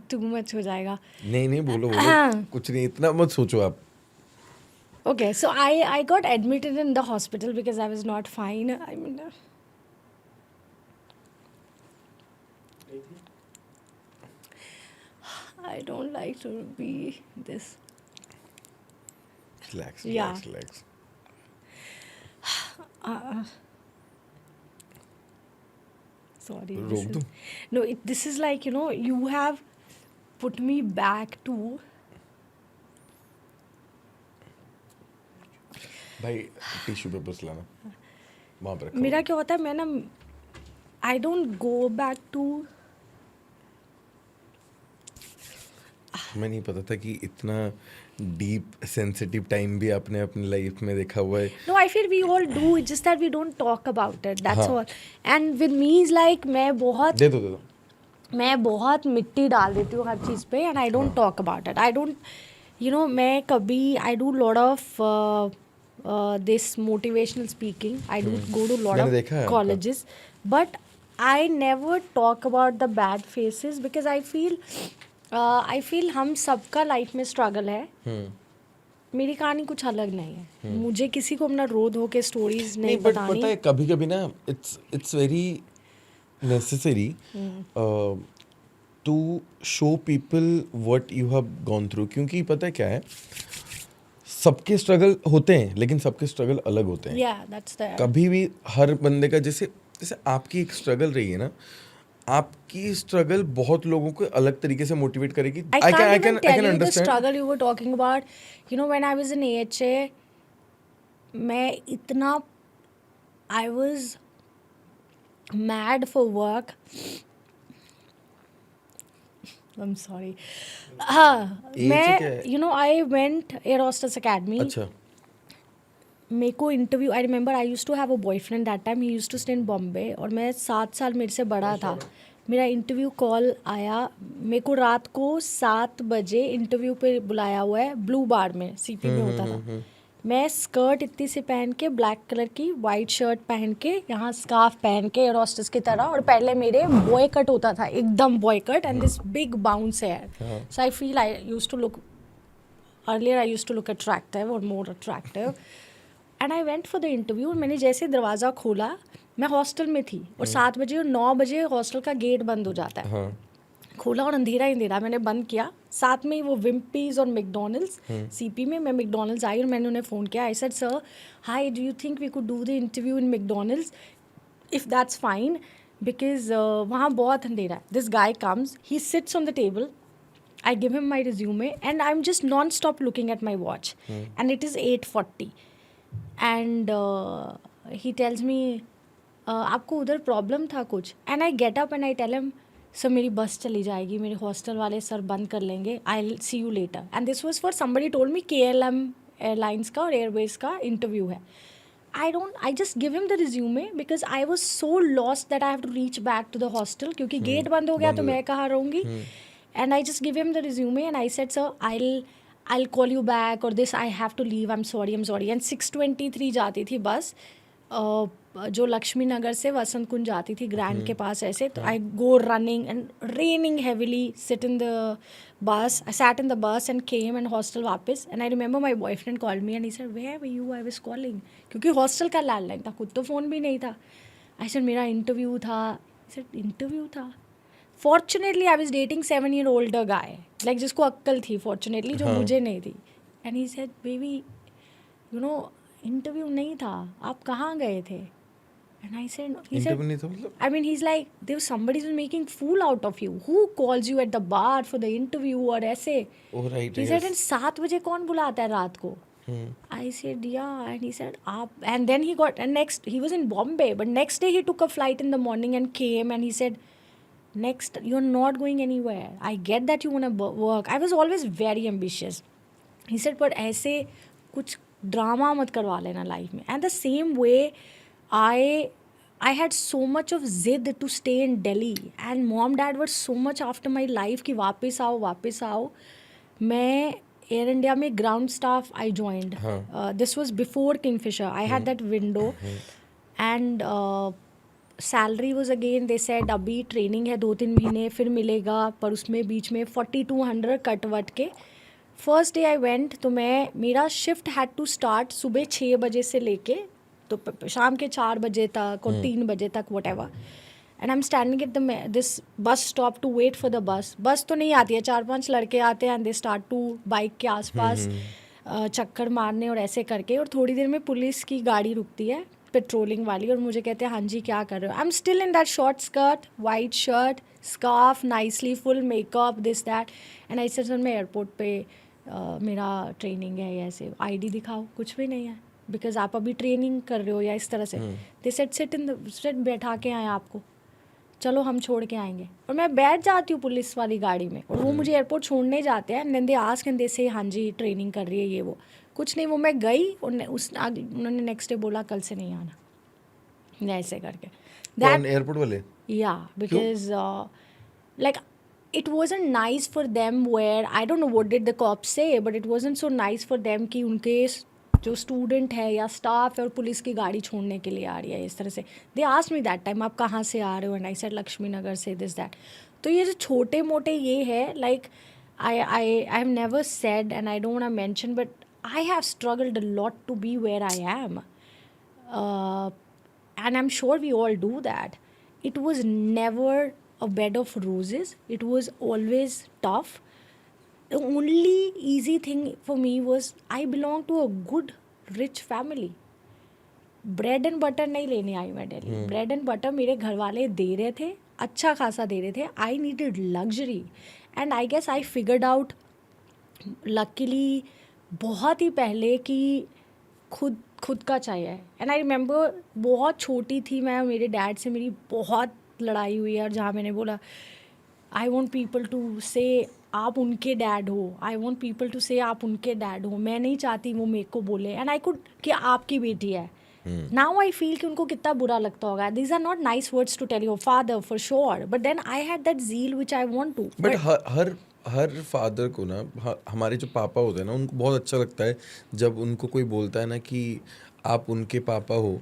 too much हो जाएगा. नहीं बोलो कुछ नहीं, इतना मत सोचो आप. Okay, so I got admitted in the hospital because I was not fine. I mean, I don't like to be this. Relax. Yeah. Sorry. रोक दूं? No, this is like, you have put me back to. भाई tissue papers लाना, वहाँ पर रखो. मेरा क्या होता है, मैं ना I don't go back to. मैं नहीं पता था कि इतना डीप सेंसिटिव टाइम भी आपने अपनी लाइफ में देखा हुआ है. No, I feel we all do. It's just that we don't talk about it. That's हाँ. all. And with me is like मैं बहुत मिट्टी डाल देती हूँ हर चीज़ पे and I don't talk about it. I don't, मैं कभी I do lot of this motivational speaking. I do go to lot मैंने देखा है of आपका. colleges, but I never talk about the bad phases because I feel हम सबका life में struggle है. मेरी कहानी कुछ अलग नहीं है. मुझे किसी को अपना रो धो के स्टोरीज नहीं बट बतानी. पता है कभी कभी ना it's very necessary to show people what you have gone through, क्योंकि पता है क्या है, सबके स्ट्रगल होते हैं लेकिन सबके स्ट्रगल अलग होते हैं. Yeah, that's the. कभी भी हर बंदे का जैसे जैसे आपकी एक स्ट्रगल रही है ना, आपकी स्ट्रगल बहुत लोगों को अलग तरीके से मोटिवेट करेगी. I can't even tell you the understand. struggle you were talking about. When I was in AHA, मैं इतना I was mad for work. I'm sorry. हाँ, मैं I went Air Hostess Academy. अच्छा. मेरे को interview, I remember I use to have a boyfriend that time, he use to stay in Bombay और मैं 7 साल मेरे से बड़ा था. मेरा इंटरव्यू कॉल आया, मेरे को रात को 7 बजे इंटरव्यू पे बुलाया हुआ है ब्लू बार में, सीपी में होता था. मैं स्कर्ट इतनी सी पहन के, ब्लैक कलर की, वाइट शर्ट पहन के, यहाँ स्कार्फ पहन के एयर हॉस्टेस की तरह, और पहले मेरे बॉय कट होता था, एकदम boy cut and this big bounce hair. So I feel I used to look, earlier I used to look attractive और more attractive. And I went for the interview. मैंने जैसे दरवाज़ा खोला, मैं हॉस्टल में थी और 7 बजे और 9 बजे हॉस्टल का गेट बंद हो जाता है. खोला और अंधेरा ही अंधेरा, मैंने बंद किया. साथ में ही वो विम्पीज़ और मैकडोनल्ड्स सीपी में. मैं मैकडोनल्ड्स आई और मैंने उन्हें फ़ोन किया. I said sir hi, do you think we could do the interview in McDonald's if that's fine, because वहाँ बहुत अंधेरा है. This guy comes, he sits on the table. I give him my resume and I'm just non-stop looking at my watch. And it is 8:40. And he tells me, आपको उधर problem था कुछ? And I get up and I tell him, sir मेरी बस चली जाएगी, मेरे hostel वाले सर बंद कर लेंगे, I'll see you later. And this was for somebody told me KLM airlines का और एयरवेज का इंटरव्यू है. I just give him the resume because I was so lost that I have to reach back to the hostel क्योंकि gate बंद हो गया तो मैं कहाँ रहूँगी. And I just give him the resume and I said, sir, I'll call you back or this, I have to leave, I'm sorry. And 6:23 जाती थी बस, जो लक्ष्मी नगर से वसंत कुंज जाती थी ग्रैंड के पास ऐसे. तो I go running and raining heavily, sit in the bus. I sat in the bus and came and hostel वापस. And I remember my boyfriend called me and he said, where were you? I was calling. क्योंकि hostel का landline था, खुद तो phone भी नहीं था. I said मेरा इंटरव्यू था. I said इंटरव्यू था. Fortunately, I was dating 7-year-older guy, like जिसको अक्ल थी, fortunately, जो मुझे नहीं थी. And he said, baby, interview नहीं था, आप कहाँ गए थे? And I said, he said, नहीं था मतलब? I mean, he's like, there was somebody who's making fool out of you. Who calls you at the bar for the interview और ऐसे? Oh, right. He said, and 7 बजे कौन बुलाता है रात को? I said, yeah. And he said, and then he got, and next, he was in Bombay, but next day he took a flight in the morning and came and he said, next, you're not going anywhere. I get that you want to work. I was always very ambitious. He said, but ऐसे कुछ drama मत करवा लेना life में. And the same way, I had so much of zid to stay in Delhi. And mom, dad were so much after my life कि वापस आओ. मैं Air India में ground staff I joined. This was before Kingfisher. I had that window. And salary was again, they said अभी training है 2-3 महीने फिर मिलेगा, पर उसमें बीच में 4200 कट वट के. फर्स्ट डे आई वेंट तो मेरा शिफ्ट हैड टू स्टार्ट सुबह 6 बजे से लेके तो शाम के 4 बजे तक और 3 बजे तक whatever. And I am standing at this bus stop to wait for the bus. बस तो नहीं आती है, 4-5 लड़के आते हैं and they start to bike के आसपास चक्कर मारने और ऐसे करके. और थोड़ी देर में पुलिस की गाड़ी रुकती है, पेट्रोलिंग वाली, और मुझे कहते हैं हाँ जी क्या कर रहे हो. I am still in that short skirt, white shirt, scarf, nicely full makeup, this that. And I said sir मैं एयरपोर्ट पे मेरा ट्रेनिंग है, ऐसे आईडी दिखाओ. कुछ भी नहीं है, बिकॉज आप अभी ट्रेनिंग कर रहे हो या इस तरह से. दे सेड सिट बैठा के आए आपको. चलो हम छोड़ के आएंगे, और मैं बैठ जाती हूँ पुलिस वाली गाड़ी में, और वो मुझे एयरपोर्ट छोड़ने जाते हैं, and they ask and they से हाँ जी ट्रेनिंग कर रही है ये वो, कुछ नहीं, वो मैं गई और उन्होंने नेक्स्ट डे बोला कल से नहीं आना, ऐसे करके कौन, एयरपोर्ट वाले? Yeah, because like it wasn't nice for them, where I don't know what did the cops say, but it wasn't so nice for them कि उनके जो स्टूडेंट है या स्टाफ है और पुलिस की गाड़ी छोड़ने के लिए आ रही है इस तरह से. They asked me that time आप कहाँ से आ रहे हो, एंड आई सेड लक्ष्मी नगर से, दिस दैट. तो ये जो छोटे मोटे ये है, like I have never said and I don't want to mention, but I have struggled a lot to be where I am, and I'm sure we all do that. It was never a bed of roses. It was always tough. The only easy thing for me was I belong to a good, rich family. Bread and butter नहीं लेने आई मैं Delhi. Bread and butter मेरे घर वाले दे रहे थे, अच्छा खासा दे रहे थे. I needed luxury, and I guess I figured out luckily बहुत ही पहले कि खुद का चाहिए. एंड आई रिमेंबर बहुत छोटी थी मैं, मेरे डैड से मेरी बहुत लड़ाई हुई है, और जहाँ मैंने बोला आई वॉन्ट पीपल टू से आप उनके डैड हो, आई वॉन्ट पीपल टू से आप उनके डैड हो, मैं नहीं चाहती वो मेरे को बोले, एंड आई कुड कि आपकी बेटी है. नाउ आई फील कि उनको कितना बुरा लगता होगा. These are not nice words to tell your father for sure, but then I had that zeal which I want to. But her father को ना, हमारे जो पापा होते हैं ना, उनको बहुत अच्छा लगता है जब उनको कोई बोलता है ना कि आप उनके पापा हो.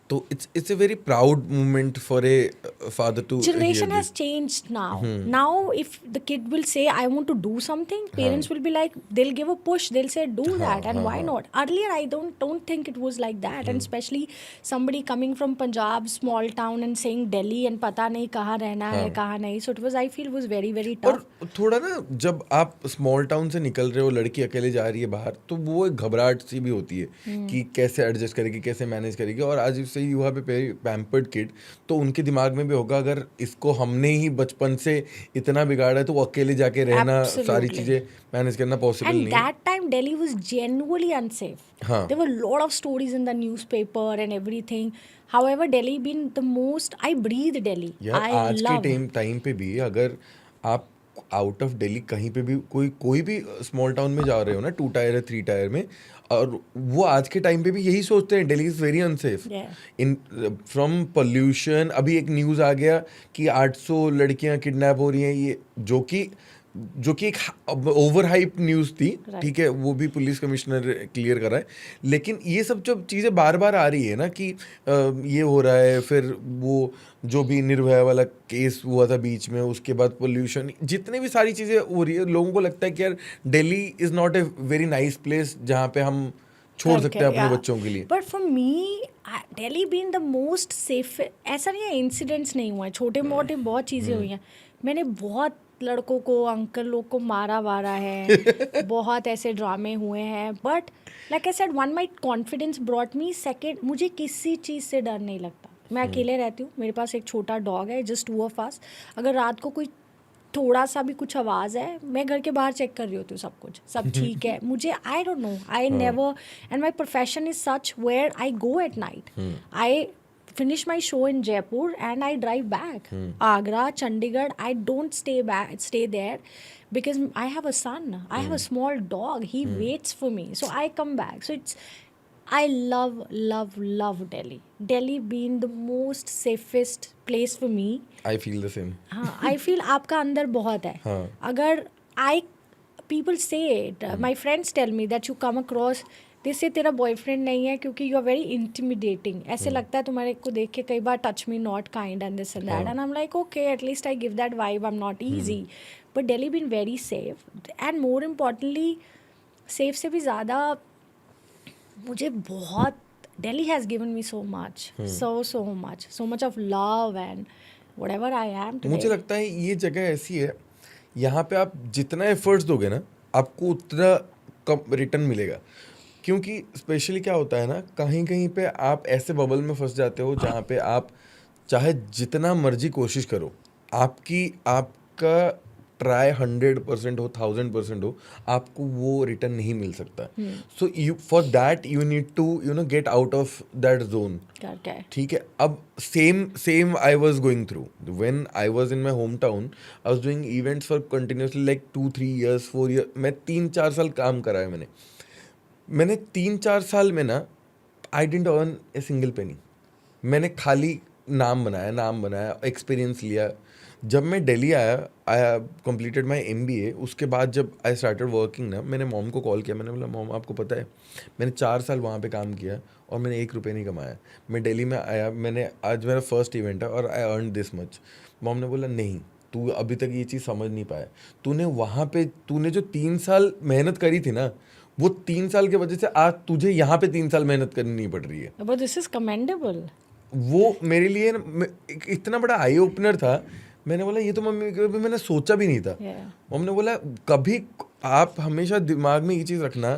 तो it's a very proud moment for a father to Generation hear has this. changed now. Now if the kid will say I want to do something, parents will be like, they'll give a push, they'll say do that, and why not. Earlier I don't think it was like that, and especially somebody coming from Punjab, small town, and saying Delhi and पता नहीं कहाँ रहना है कहाँ नहीं. So it was, I feel, was very very tough. और थोड़ा ना, जब आप स्मॉल टाउन से निकल रहे हो, लड़की अकेले जा रही है बाहर, तो वो एक घबराहट सी भी होती है कि कैसे एडजस्ट करेगी, कैसे मैनेज करेगी. और आज से you have a pampered kid, तो उनके दिमाग में भी होगा अगर इसको हमने ही बचपन से इतना बिगाड़ा है तो वो अकेले जाके रहना, सारी चीजें मैनेज करना पॉसिबल नहीं. And that time Delhi was genuinely unsafe. There were a lot of stories in the newspaper and everything. However, Delhi being the most, I breathe Delhi. यार I आज love. के टाइम पे भी अगर आप out of Delhi कहीं पे भी कोई भी स्मॉल टाउन में जा रहे हो ना, 2 टायर या 3 टायर में, और वो आज के टाइम पे भी यही सोचते हैं, Delhi is very unsafe in from pollution. अभी एक न्यूज़ आ गया कि 800 लड़कियां किडनैप हो रही हैं, ये जो कि एक ओवर हाइप न्यूज़ थी. ठीक है, वो भी पुलिस कमिश्नर क्लियर कर रहा है. लेकिन ये सब जो चीज़ें बार बार आ रही है ना कि ये हो रहा है, फिर वो जो भी निर्भया वाला केस हुआ था बीच में, उसके बाद पोल्यूशन, जितने भी सारी चीज़ें हो रही है, लोगों को लगता है कि यार Delhi is not a very nice place जहाँ पे हम छोड़ सकते हैं अपने बच्चों के लिए. But for me Delhi being the most safe, ऐसा नहीं है इंसिडेंट्स नहीं हुए, छोटे मोटे बहुत चीज़ें हुई हैं. मैंने बहुत लड़कों को, अंकल लोग को मारा वारा है, बहुत ऐसे ड्रामे हुए हैं. But like I said, one my confidence brought me second. मुझे किसी चीज़ से डर नहीं लगता. मैं अकेले रहती हूँ, मेरे पास एक छोटा डॉग है, जस्ट 2 of us. अगर रात को कोई थोड़ा सा भी कुछ आवाज़ है, मैं घर के बाहर चेक कर रही होती हूँ सब ठीक है. मुझे I don't know, I never, and my profession is such where I go at night. I finish my show in Jaipur and I drive back. Agra, Chandigarh, I don't stay there because I have a son. I have a small dog. He waits for me. So I come back. So I love Delhi. Delhi being the most safest place for me. I feel the same. हाँ, I feel आपका अंदर बहुत है. अगर people say it, my friends tell me that you come across, से तेरा boyfriend नहीं है क्योंकि यू आर वेरी इंटिमिडेटिंग. ऐसे लगता है तुम्हारे को देख के कई बार touch me not kind and this and that, and I am like okay, at least I give that vibe, I am not easy. But Delhi been very safe, and more importantly safe से भी ज़्यादा मुझे बहुत, Delhi has given me so much, so much of love and whatever I am today. मुझे लगता है ये जगह ऐसी है, यहाँ पे आप जितना एफर्ट्स दोगे ना, आपको उतना कम रिटर्न मिलेगा. क्योंकि स्पेशली क्या होता है ना, कहीं कहीं पे आप ऐसे बबल में फंस जाते हो जहाँ पे आप चाहे जितना मर्जी कोशिश करो, आपका ट्राई 100% हो 1000% हो, आपको वो रिटर्न नहीं मिल सकता. So you for that you need to get out of that zone. करके ठीक है. अब same I was going through when I was in my home town. I was doing events for continuously like 2-3 years 4 years. मैं 3-4 साल काम करा है मैंने 3-4 साल में ना I didn't earn a single penny. मैंने खाली नाम बनाया, एक्सपीरियंस लिया. जब मैं दिल्ली आया कंप्लीटेड माई MBA. उसके बाद जब आई स्टार्टेड वर्किंग ना, मैंने मॉम को कॉल किया. मैंने बोला मॉम आपको पता है मैंने 4 साल वहाँ पे काम किया और मैंने 1 रुपये नहीं कमाया. मैं दिल्ली में आया, मैंने आज मेरा फर्स्ट इवेंट है और I earn this much. Mom ने बोला नहीं, तू अभी तक ये चीज़ समझ नहीं पाया. तूने जो 3 साल मेहनत करी थी ना, वो 3 साल की वजह से आज तुझे यहाँ पे 3 साल मेहनत करनी नहीं पड़ रही है. But this is commendable. वो मेरे लिए इतना बड़ा आई ओपनर था. मैंने बोला ये तो मम्मी कभी मैंने सोचा भी नहीं था. मम्मी ने बोला कभी आप हमेशा दिमाग में ये चीज़ रखना,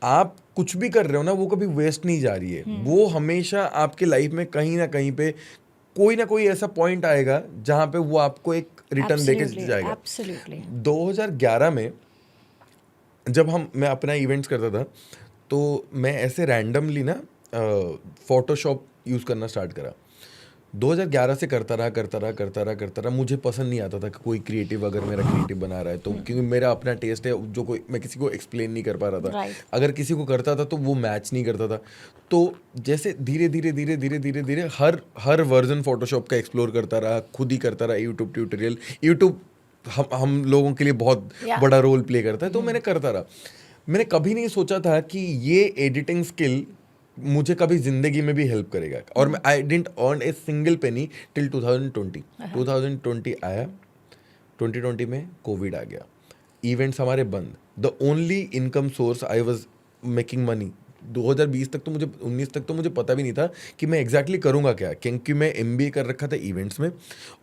आप कुछ भी कर रहे हो ना वो कभी वेस्ट नहीं जा रही है. वो हमेशा आपके लाइफ में कहीं ना कहीं पे कोई ना कोई ऐसा पॉइंट आएगा जहाँ पे वो आपको एक रिटर्न देके जाएगा. 2011 में जब मैं अपना इवेंट्स करता था तो मैं ऐसे रैंडमली ना फोटोशॉप यूज़ करना स्टार्ट करा. 2011 से करता रहा. मुझे पसंद नहीं आता था कि कोई क्रिएटिव अगर मेरा क्रिएटिव बना रहा है तो, क्योंकि मेरा अपना टेस्ट है जो कोई मैं किसी को एक्सप्लेन नहीं कर पा रहा था. अगर किसी को करता था तो वो मैच नहीं करता था. तो जैसे धीरे धीरे हर वर्जन फोटोशॉप का एक्सप्लोर करता रहा, खुद ही करता रहा. यूट्यूब ट्यूटोरियल, यूट्यूब हम लोगों के लिए बहुत बड़ा रोल प्ले करता है. तो मैंने करता रहा. मैंने कभी नहीं सोचा था कि ये एडिटिंग स्किल मुझे कभी जिंदगी में भी हेल्प करेगा. और मैं I didn't earn a single penny till 2020. 2020 आया. 2020 में कोविड आ गया. इवेंट्स हमारे बंद. The only income source I was making money. 2020 तक तो 19 तक तो मुझे पता भी नहीं था कि मैं एग्जैक्टली करूँगा क्या, क्योंकि मैं MBA कर रखा था इवेंट्स में.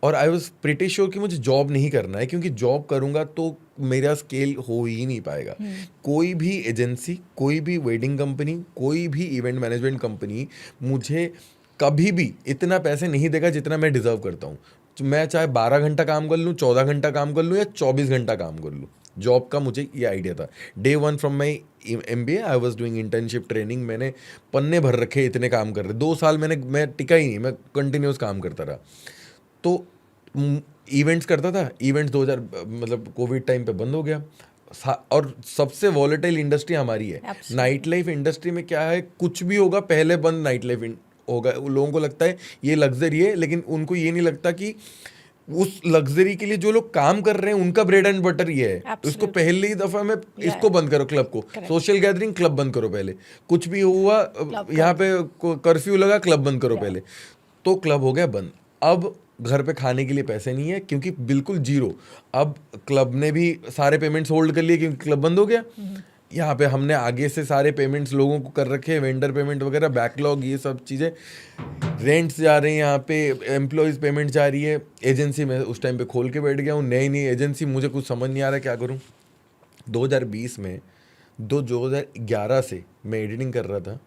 और आई वाज प्रीटी श्योर कि मुझे जॉब नहीं करना है, क्योंकि जॉब करूँगा तो मेरा स्केल हो ही नहीं पाएगा. कोई भी एजेंसी, कोई भी वेडिंग कंपनी, कोई भी इवेंट मैनेजमेंट कंपनी मुझे कभी भी इतना पैसे नहीं देगा जितना मैं डिजर्व करता हूँ. मैं चाहे 12 घंटा काम कर लूँ, 14 घंटा काम कर लूँ या 24 घंटा काम कर लूँ. जॉब का मुझे ये आइडिया था. Day 1 from my MBA I was doing internship training. मैंने पन्ने भर रखे, इतने काम कर रहे. 2 साल मैं टिका ही नहीं, मैं कंटिन्यूस काम करता रहा. तो इवेंट्स करता था. इवेंट्स 2000 मतलब कोविड टाइम पे बंद हो गया. और सबसे वॉलेटाइल इंडस्ट्री हमारी है. नाइट लाइफ इंडस्ट्री में क्या है, कुछ भी होगा पहले बंद नाइट लाइफ होगा. लोगों को लगता है ये लग्जरी है, लेकिन उनको ये नहीं लगता कि उस लग्जरी के लिए जो लोग काम कर रहे हैं उनका ब्रेड एंड बटर ये है. उसको पहली दफा में इसको बंद करो, क्लब को. सोशल गैदरिंग क्लब बंद करो पहले. कुछ भी हुआ यहाँ पे कर्फ्यू लगा, क्लब बंद करो पहले. तो क्लब हो गया बंद. अब घर पे खाने के लिए पैसे नहीं है, क्योंकि बिल्कुल जीरो. अब क्लब ने भी सारे पेमेंट्स होल्ड कर लिए क्योंकि क्लब बंद हो गया. यहाँ पे हमने आगे से सारे पेमेंट्स लोगों को कर रखे हैं, वेंडर पेमेंट वगैरह, बैकलॉग, ये सब चीज़ें. रेंट्स जा रहे हैं, यहाँ पे एम्प्लॉयज़ पेमेंट जा रही है. एजेंसी में उस टाइम पे खोल के बैठ गया हूँ, नई एजेंसी. मुझे कुछ समझ नहीं आ रहा क्या करूँ. 2020 में 2011 से मैं एडिटिंग कर रहा था.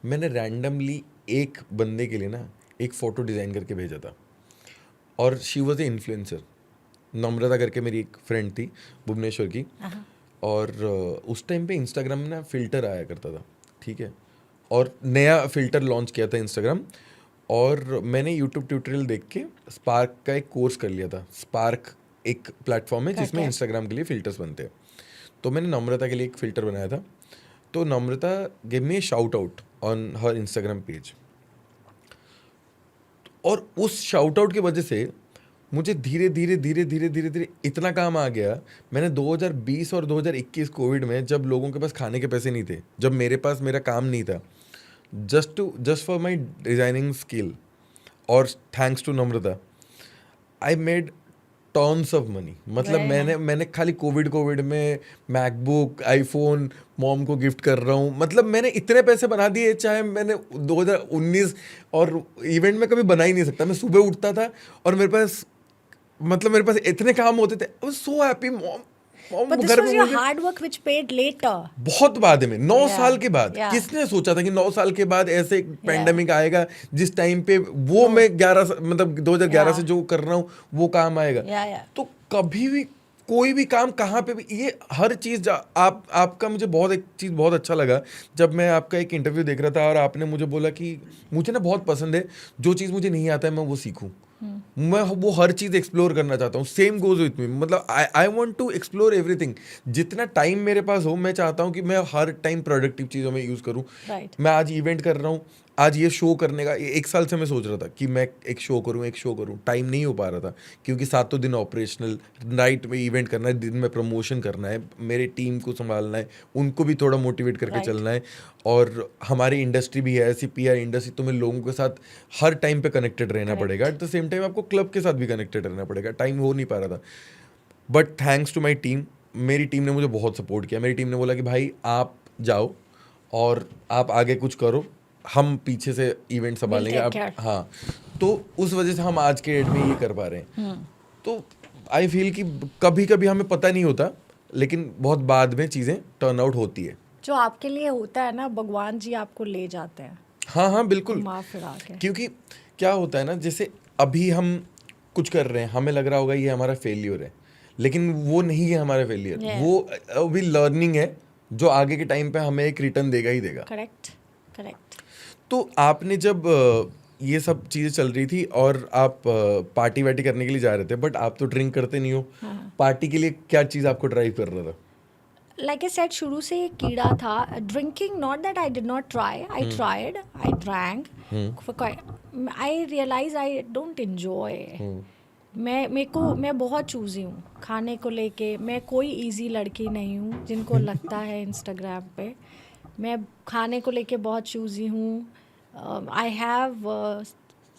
मैंने रैंडमली एक बंदे के लिए ना एक फ़ोटो डिज़ाइन करके भेजा था. और शी वॉज ए इन्फ्लुएंसर. नम्रता करके मेरी एक फ्रेंड थी भुवनेश्वर की. और उस टाइम पे इंस्टाग्राम में ना फ़िल्टर आया करता था. ठीक है. और नया फ़िल्टर लॉन्च किया था इंस्टाग्राम. और मैंने यूट्यूब ट्यूटोरियल देख के स्पार्क का एक कोर्स कर लिया था. स्पार्क एक प्लेटफॉर्म है जिसमें इंस्टाग्राम के लिए फ़िल्टर्स बनते हैं. तो मैंने नम्रता के लिए एक फ़िल्टर बनाया था. तो Namrata give me a shout out on her Instagram page. और उस शाउट आउट की वजह से मुझे धीरे धीरे इतना काम आ गया. मैंने 2020 और 2021 कोविड में, जब लोगों के पास खाने के पैसे नहीं थे, जब मेरे पास मेरा काम नहीं था, just for my designing skill और thanks to Namrata, I made tons of money. मतलब मैंने खाली कोविड में मैकबुक, आईफोन मॉम को गिफ्ट कर रहा हूँ. मतलब मैंने इतने पैसे बना दिए, चाहे मैंने 2019 और इवेंट में कभी बना ही नहीं सकता. मैं सुबह उठता था और मेरे पास इतने काम होते थे. I was so happy. Mom But this was your hard work which paid later. बहुत बाद में 9 साल के बाद. किसने सोचा था कि 9 साल के बाद ऐसे पैंडेमिक आएगा जिस टाइम पे मैं 2011 से जो कर रहा हूँ वो काम आएगा. तो कभी भी कोई भी काम कहाँ पे भी, ये हर चीज़ आपका मुझे एक चीज़ बहुत अच्छा लगा जब मैं आपका एक इंटरव्यू देख रहा था और आपने मुझे बोला कि मुझे ना बहुत पसंद है जो चीज़ मुझे नहीं आता है मैं वो सीखूं, मैं वो हर चीज़ एक्सप्लोर करना चाहता हूँ. सेम गोज विथ मी, मतलब I want to explore everything. जितना टाइम मेरे पास हो मैं चाहता हूँ कि मैं हर टाइम प्रोडक्टिव चीज़ों में यूज़ करूँ. Right. मैं आज इवेंट कर रहा हूँ, आज ये शो करने का 1 साल से मैं सोच रहा था कि मैं एक शो करूँ, टाइम नहीं हो पा रहा था क्योंकि 7 दिन ऑपरेशनल, नाइट में इवेंट करना है, दिन में प्रमोशन करना है, मेरे टीम को संभालना है, उनको भी थोड़ा मोटिवेट करके Right. चलना है. और हमारी इंडस्ट्री भी है ऐसी PR इंडस्ट्री, तो मैं लोगों के साथ हर टाइम पे कनेक्टेड रहना Correct. पड़ेगा. एट द सेम टाइम आपको क्लब के साथ भी कनेक्टेड रहना पड़ेगा. टाइम हो नहीं पा रहा था. But thanks to my team, मेरी टीम ने मुझे बहुत सपोर्ट किया. मेरी टीम ने बोला कि भाई आप जाओ और आप आगे कुछ करो, हम पीछे से इवेंट संभालेंगे. take आप care. हाँ, तो उस वजह से हम आज के डेट में ये कर पा रहे हैं. तो आई फील कि कभी कभी हमें पता नहीं होता, लेकिन बहुत बाद में चीज़ें टर्न आउट होती है. जो आपके लिए होता है ना, भगवान जी आपको ले जाते हैं हाँ बिल्कुल. घुमा फिरा के. क्योंकि क्या होता है ना, जैसे अभी हम कुछ कर रहे हैं, हमें लग रहा होगा ये हमारा फेलियर है, लेकिन वो नहीं है हमारा फेलियर. Yeah. वो अभी लर्निंग है जो आगे के टाइम पे हमें एक रिटर्न देगा ही देगा. करेक्ट. तो आपने जब ये सब चीज़ें चल रही थी और आप पार्टी वार्टी करने के लिए जा रहे थे, बट आप तो ड्रिंक करते नहीं हो, पार्टी के लिए क्या चीज़ आपको ड्राइव कर रहा था? Like I said, शुरू से एक कीड़ा था. Drinking, not that I did not try. I tried. I drank. I realized I don't enjoy. मैं बहुत चूज़ी हूँ खाने को लेके. मैं कोई इजी लड़की नहीं हूँ जिनको लगता है इंस्टाग्राम पे. मैं खाने को लेके बहुत चूज़ी हूँ. I have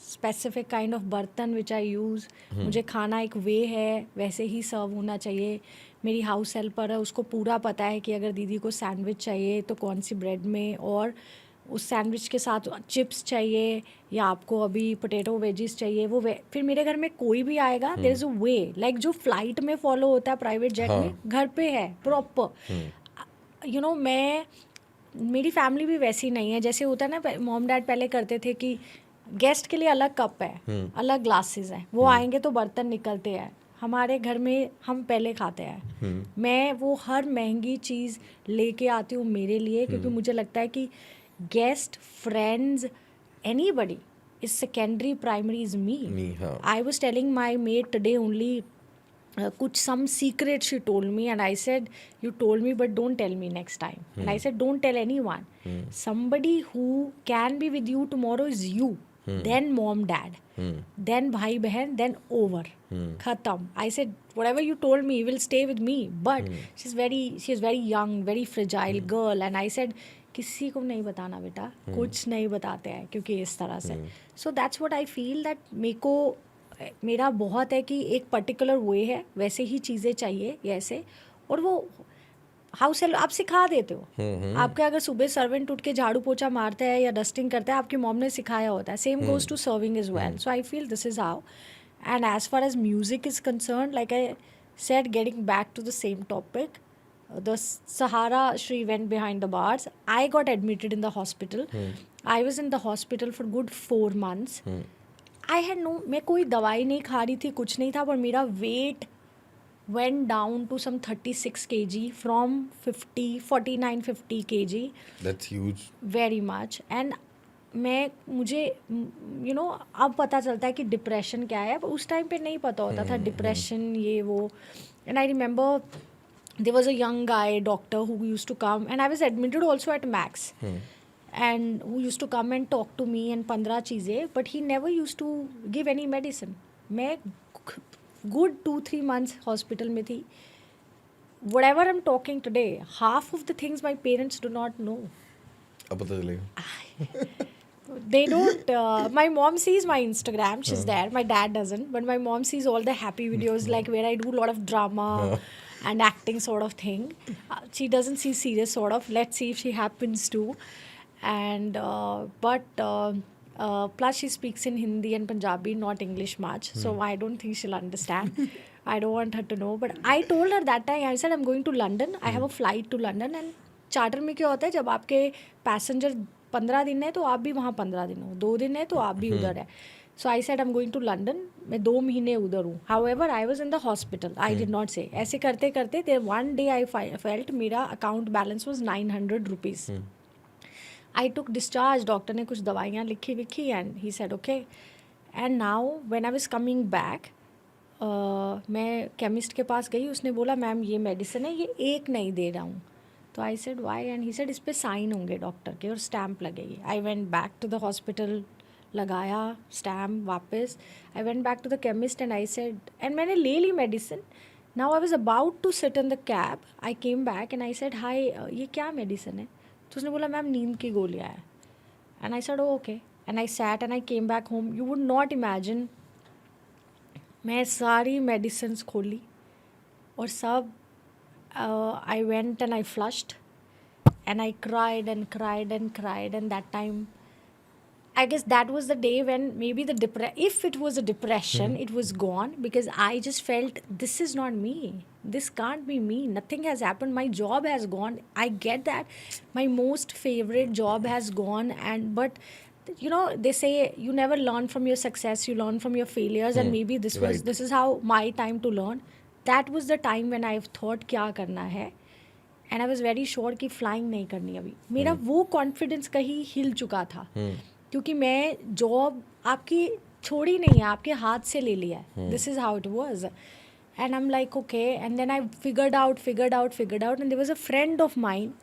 specific kind of बर्तन विच आई यूज़. मुझे खाना एक वे है, वैसे ही सर्व होना चाहिए. मेरी हाउस हेल्पर है, उसको पूरा पता है कि अगर दीदी को सैंडविच चाहिए तो कौन सी ब्रेड में, और उस सैंडविच के साथ चिप्स चाहिए या आपको अभी पोटैटो वेजिस चाहिए. फिर मेरे घर में कोई भी आएगा, there is a way, like जो फ्लाइट में फॉलो होता है प्राइवेट जेट में, घर पे है प्रॉपर. यू नो, मेरी फैमिली भी वैसी नहीं है. जैसे होता है ना, मॉम डैड पहले करते थे कि गेस्ट के लिए अलग कप है, अलग ग्लासेस हैं, वो आएंगे तो बर्तन निकलते हैं. हमारे घर में हम पहले खाते हैं. मैं वो हर महंगी चीज़ लेके आती हूँ मेरे लिए, क्योंकि मुझे लगता है कि guest, friends, anybody is secondary, primary is me. I was telling my made today only कुछ some secret she told me, and I said, you told me but don't tell me next time. And I said, don't tell anyone. Somebody who can be with you tomorrow is you. Then mom, dad, then bhai behan, then over. Khatam. I said, whatever you told me will stay with me, but she is very young, very fragile girl. And I said, किसी को नहीं बताना बेटा, कुछ नहीं बताते हैं क्योंकि इस तरह से. So that's what I feel, that मेरा बहुत है कि एक पर्टिकुलर वे है, वैसे ही चीज़ें चाहिए ऐसे. और वो हाउस हेल्प आप सिखा देते हो. आपके अगर सुबह सर्वेंट उठ के झाड़ू पोछा मारता है या डस्टिंग करता है, आपकी मॉम ने सिखाया होता है. Same goes to serving as well. So I feel this is how. And as far as music is concerned, like I said, getting back to the same topic, the Sahara Shri went behind the bars. I got admitted in the hospital. I was in the hospital for good 4 months. I had मैं कोई दवाई नहीं खा रही थी, कुछ नहीं था, पर मेरा wait went down to some 36 kg from 49-50 kg. That's huge. Very much. And मुझे अब पता चलता है कि डिप्रेशन क्या है, पर उस टाइम पे नहीं पता होता था डिप्रेशन ये वो. And I remember there was a young guy doctor who used to come, and I was admitted also at Max, and who used to come and talk to me and 15 चीज़ें, but he never used to give any medicine. मैं good 2-3 months hospital में थी. Whatever I'm talking today, half of the things my parents do not know. अब पता चलेगा. They don't. My mom sees my Instagram. She's there. My dad doesn't. But my mom sees all the happy videos, like where I do a lot of drama and acting sort of thing. She doesn't see serious sort of. Let's see if she happens to. And plus she speaks in Hindi and Punjabi, not English much. So I don't think she'll understand. I don't want her to know. But I told her that time. I said I'm going to London. I have a flight to London. And charter में क्या होता है, जब आपके passenger 15 दिन है तो आप भी वहाँ 15 दिन हो, 2 दिन है तो आप भी उधर है. So I said I'm going to London. मैं 2 महीने उधर हूँ. However, I was in the hospital. I did not say. ऐसे करते करते there one day I felt मेरा account balance was 900 rupees. I took discharge. Doctor ने कुछ दवाइयाँ लिखी विखी and he said okay. And now when I was coming back, मैं chemist के पास गई. उसने बोला मैम ये मेडिसिन है, ये एक नहीं दे रहा हूँ. तो I said why and he said इस पे साइन होंगे डॉक्टर के और स्टैम्प लगेगी. I went back to the hospital, लगाया स्टैम्प वापस. I went back to the chemist and I said and मैंने ले ली medicine. Now I was about to sit in the cab. I came back and I said hi ये क्या medicine है. तो उसने बोला मैम नींद की गोलियाँ है. And I said okay and I sat and I came back home. You would not imagine, मैं सारी मेडिसिन्स खोली और सब I went and I flushed and I cried and cried and cried, and that time I guess that was the day when maybe if it was a depression it was gone, because I just felt this is not me, this can't be me, nothing has happened, my job has gone. I get that my most favorite job has gone, and but you know they say you never learn from your success, you learn from your failures, and maybe this is how my time to learn. That was the time when I thought क्या करना है, and I was very sure कि flying नहीं करनी अभी. मेरा वो confidence कहीं हिल चुका था, क्योंकि मैं जॉब आपकी छोड़ी नहीं है, आपके हाथ से ले लिया है. This is how it was. And I'm like okay, and then I figured out, and there was a friend of mine,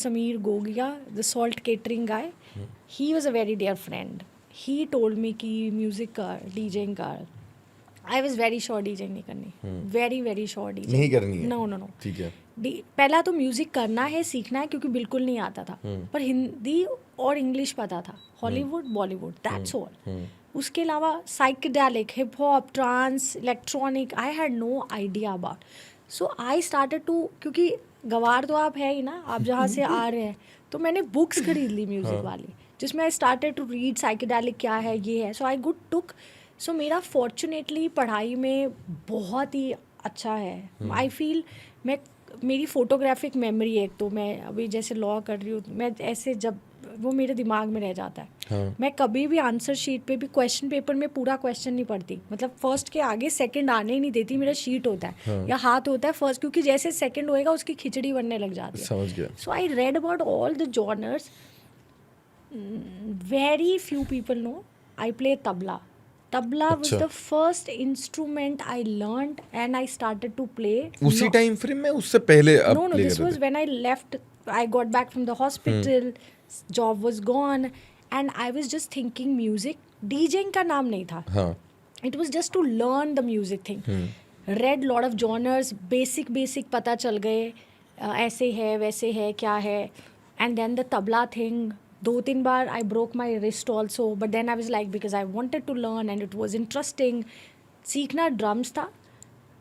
Sameer Gogia, the salt catering guy. He was a very dear friend. He told me कि music कर, DJing कर. I was very sure DJing नहीं करनी. Very very sure DJing नहीं करनी है. No. ठीक है. पहला तो म्यूजिक करना है, सीखना है, क्योंकि बिल्कुल नहीं आता था. पर हिंदी और इंग्लिश पता था. Hollywood, Bollywood, that's all. उसके अलावा psychedelic, hip hop, trance, electronic, I had no idea about. So I started to, क्योंकि गवार तो आप है ही ना, आप जहाँ से आ रहे हैं, तो मैंने बुक्स खरीद ली म्यूजिक वाली, जिसमें I started to read psychedelic क्या है, ये है. सो आई गुड टुक. सो मेरा फॉर्चुनेटली पढ़ाई में बहुत ही अच्छा है. आई फील मेरी फ़ोटोग्राफिक मेमोरी है. एक तो मैं अभी जैसे लॉ कर रही हूँ, मैं ऐसे जब वो मेरे दिमाग में रह जाता है. मैं कभी भी आंसर शीट पे भी, क्वेश्चन पेपर में पूरा क्वेश्चन नहीं पढ़ती. मतलब फर्स्ट के आगे सेकंड आने ही नहीं देती. मेरा शीट होता है या हाथ होता है फर्स्ट, क्योंकि जैसे सेकंड होएगा उसकी खिचड़ी बनने लग जाती है. समझ गया. So I read about all the genres. Very few people know I play tabla. Tabla was the first instrument I learned, and I started to play. उसी टाइम फ्रेम में, उससे पहले आप No, this was when I left. I got back from the hospital. Job was gone, and I was just thinking music. DJing का नाम नहीं था. हाँ. It was just to learn the music thing. Read lot of genres, basic पता चल गए. ऐसे है, वैसे है, क्या है. And then the tabla thing. 2-3 bar I broke my wrist also, but then I was like, because I wanted to learn and it was interesting. सीखना ड्रम्स था,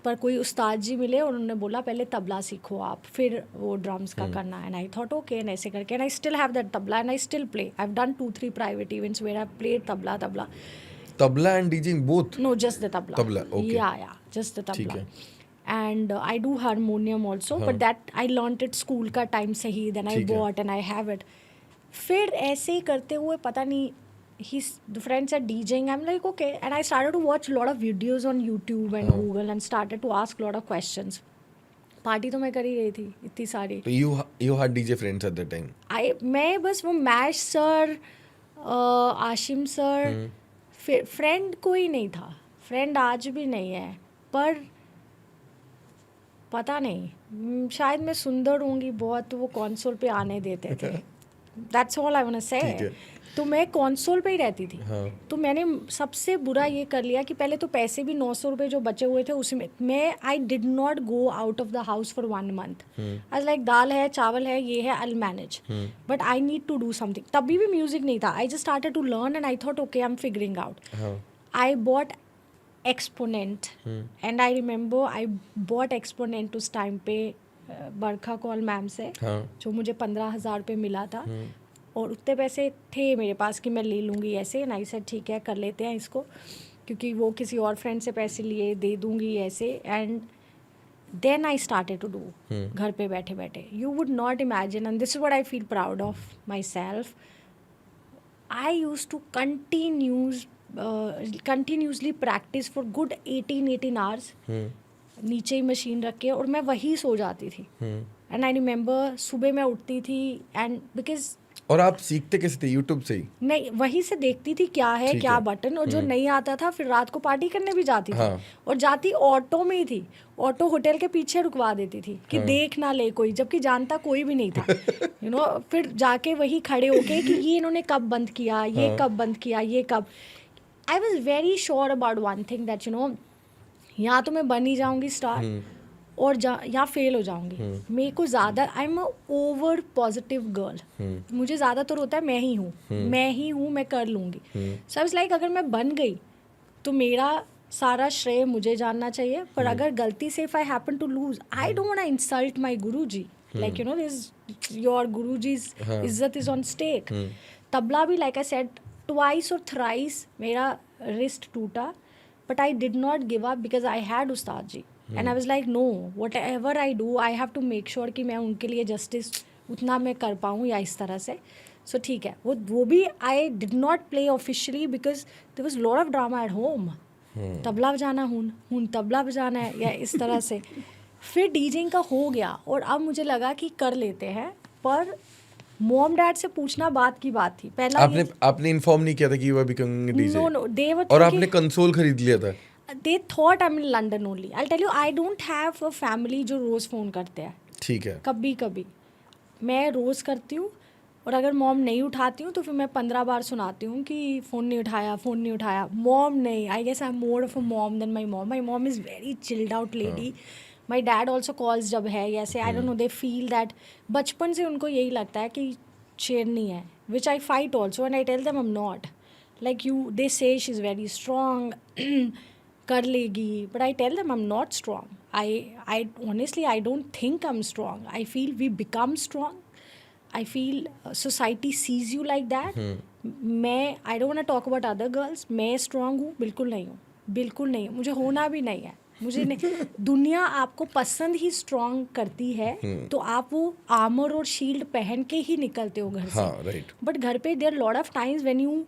पर कोई उस्ताद जी मिले और उन्होंने बोला पहले तबला सीखो आप, फिर वो ड्रम्स का करना. And I thought okay, and ऐसे करके, and I still have that tabla and I still play. I have done 2-3 private events where I played tabla. Tabla and DJing both? No, just the tabla. Tabla, okay. Yeah, just the ठीक tabla. है. And I do harmonium also, but that I learnt it school का time से ही. Then I ठीक है. bought and I have it. फिर ऐसे ही करते हुए पता नहीं, the friends are DJing. I'm like okay, and I started to watch a lot of videos on YouTube and Google and started to ask a lot of questions. Party तो मैं कर ही रही थी इतनी सारी. तो you had DJ friends at that time? मैं बस वो मैश सर, आशिम सर, फिर फ्रेंड कोई नहीं था. फ्रेंड आज भी नहीं है, पर पता नहीं, शायद मैं सुंदर होंगी बहुत, तो वो कॉन्सोल पे आने देते थे. That's all I want to say. तो मैं कॉन्सोल पे ही रहती थी. तो मैंने सबसे बुरा ये कर लिया कि पहले तो पैसे भी 900 रुपये जो बचे हुए थे उसमें मैं I did not go out of the house for 1 month. I like दाल है, चावल है, ये है, I will manage, but I need to do something. तभी भी म्यूजिक नहीं था. I just started to learn and I thought okay, I am figuring out. I bought exponent, and I remember I bought exponent उस time पे Barkha call ma'am से, जो मुझे 15,000 रुपये मिला था. और उतने पैसे थे मेरे पास कि मैं ले लूँगी ऐसे. एंड आई सेड ठीक है, कर लेते हैं इसको, क्योंकि वो किसी और फ्रेंड से पैसे लिए, दे दूँगी ऐसे. And then I started to do, घर पे बैठे बैठे. You would not imagine, and this is what I feel proud of myself. I use to continues continuously practice for good 18 hours नीचे ही मशीन रख के, और मैं वही सो जाती थी. एंड आई रिमेंबर सुबह मैं उठती थी एंड बिकॉज और आप सीखते कैसे थे? यूट्यूब से ही? नहीं, वहीं से देखती थी क्या है ठीक क्या है। बटन, और जो नहीं आता था फिर रात को पार्टी करने भी जाती थी. हाँ। और जाती ऑटो में ही थी, ऑटो होटल के पीछे रुकवा देती थी कि देख ना ले कोई, जबकि जानता कोई भी नहीं था. फिर जाके वही खड़े होके कि ये इन्होंने कब बंद किया, ये कब बंद किया, ये कब. I was very sure about one thing that यहाँ तो मैं बन ही जाऊंगी स्टार, और यहाँ फेल हो जाऊंगी. मेरे को ज़्यादा, I am a over positive girl. मुझे ज़्यादातर होता है मैं ही हूँ, मैं कर लूँगी. सो इट्स लाइक अगर मैं बन गई तो मेरा सारा श्रेय मुझे जानना चाहिए, पर अगर गलती से if I happen to lose, I don't want to insult my Guruji. Like this your Guruji's इज्जत इज ऑन स्टेक. तबला भी लाइक आई सेड ट्वाइस और थ्राइस मेरा रिस्ट टूटा, but I did not give up because I had Ustad ji. And I was like, no, whatever I do, I have to make sure कि मैं उनके लिए justice उतना मैं कर पाऊँ या इस तरह से. So ठीक है, वो भी I did not play officially because there was a lot of drama at home. Tabla बजाना हूँ तबला बजाना है या इस तरह से. फिर डीजिंग का हो गया और अब मुझे लगा कि कर लेते हैं, पर मॉम डैड से पूछना बात की बात थी. पहला आपने इन्फॉर्म नहीं किया था कि you are becoming DJ? No, they were और आपने कंसोल खरीद लिया था? they thought I'm in London only. I'll tell you, I don't have a family जो रोज़ फ़ोन करते हैं. ठीक है. कभी कभी मैं रोज़ करती हूँ, और अगर मॉम नहीं उठाती हूँ तो फिर मैं 15 बार सुनाती हूँ कि फ़ोन नहीं उठाया. मॉम नहीं, I guess I am more of a mom then my mom. My mom is very chilled out lady. My dad also calls जब है ऐसे, I don't know, they feel that बचपन से उनको यही लगता है कि शेरनी है, which I fight also. And I tell them I am not. Like you, they say she is very strong, कर लेगी, but I tell them I am not strong. I honestly, I don't think I'm strong. I feel we become strong. I feel society sees you like that. मैं, I don't want to talk about other girls. मैं strong हूँ? बिल्कुल नहीं हूँ. मुझे होना भी नहीं है. मुझे नहीं. दुनिया आपको पसंद ही स्ट्रॉन्ग करती है, तो आप वो आर्मर और शील्ड पहन के ही निकलते हो घर से. हाँ, right. बट घर पे there lot of times when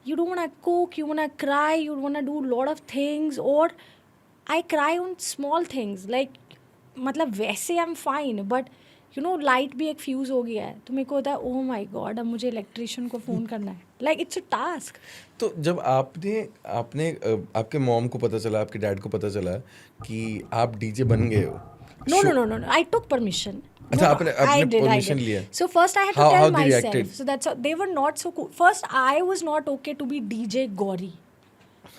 you don't want to cook, you want to cry, you want to do lot of things, or I cry on small things, like मतलब वैसे I'm fine, but लाइट भी एक fuse हो गया है तो मेरे को होता है ओह माय गॉड, अब मुझे इलेक्ट्रिशियन को फ़ोन करना है. Like it's a task. तो जब आपने आपके मॉम को पता चला, आपके डैड को पता चला कि आप डीजे बन गए हो? No, I took permission. अच्छा, आपने permission लिया. So first I had to How tell they myself. reacted? So that's they were not so cool. First I was not okay to be DJ Gauri.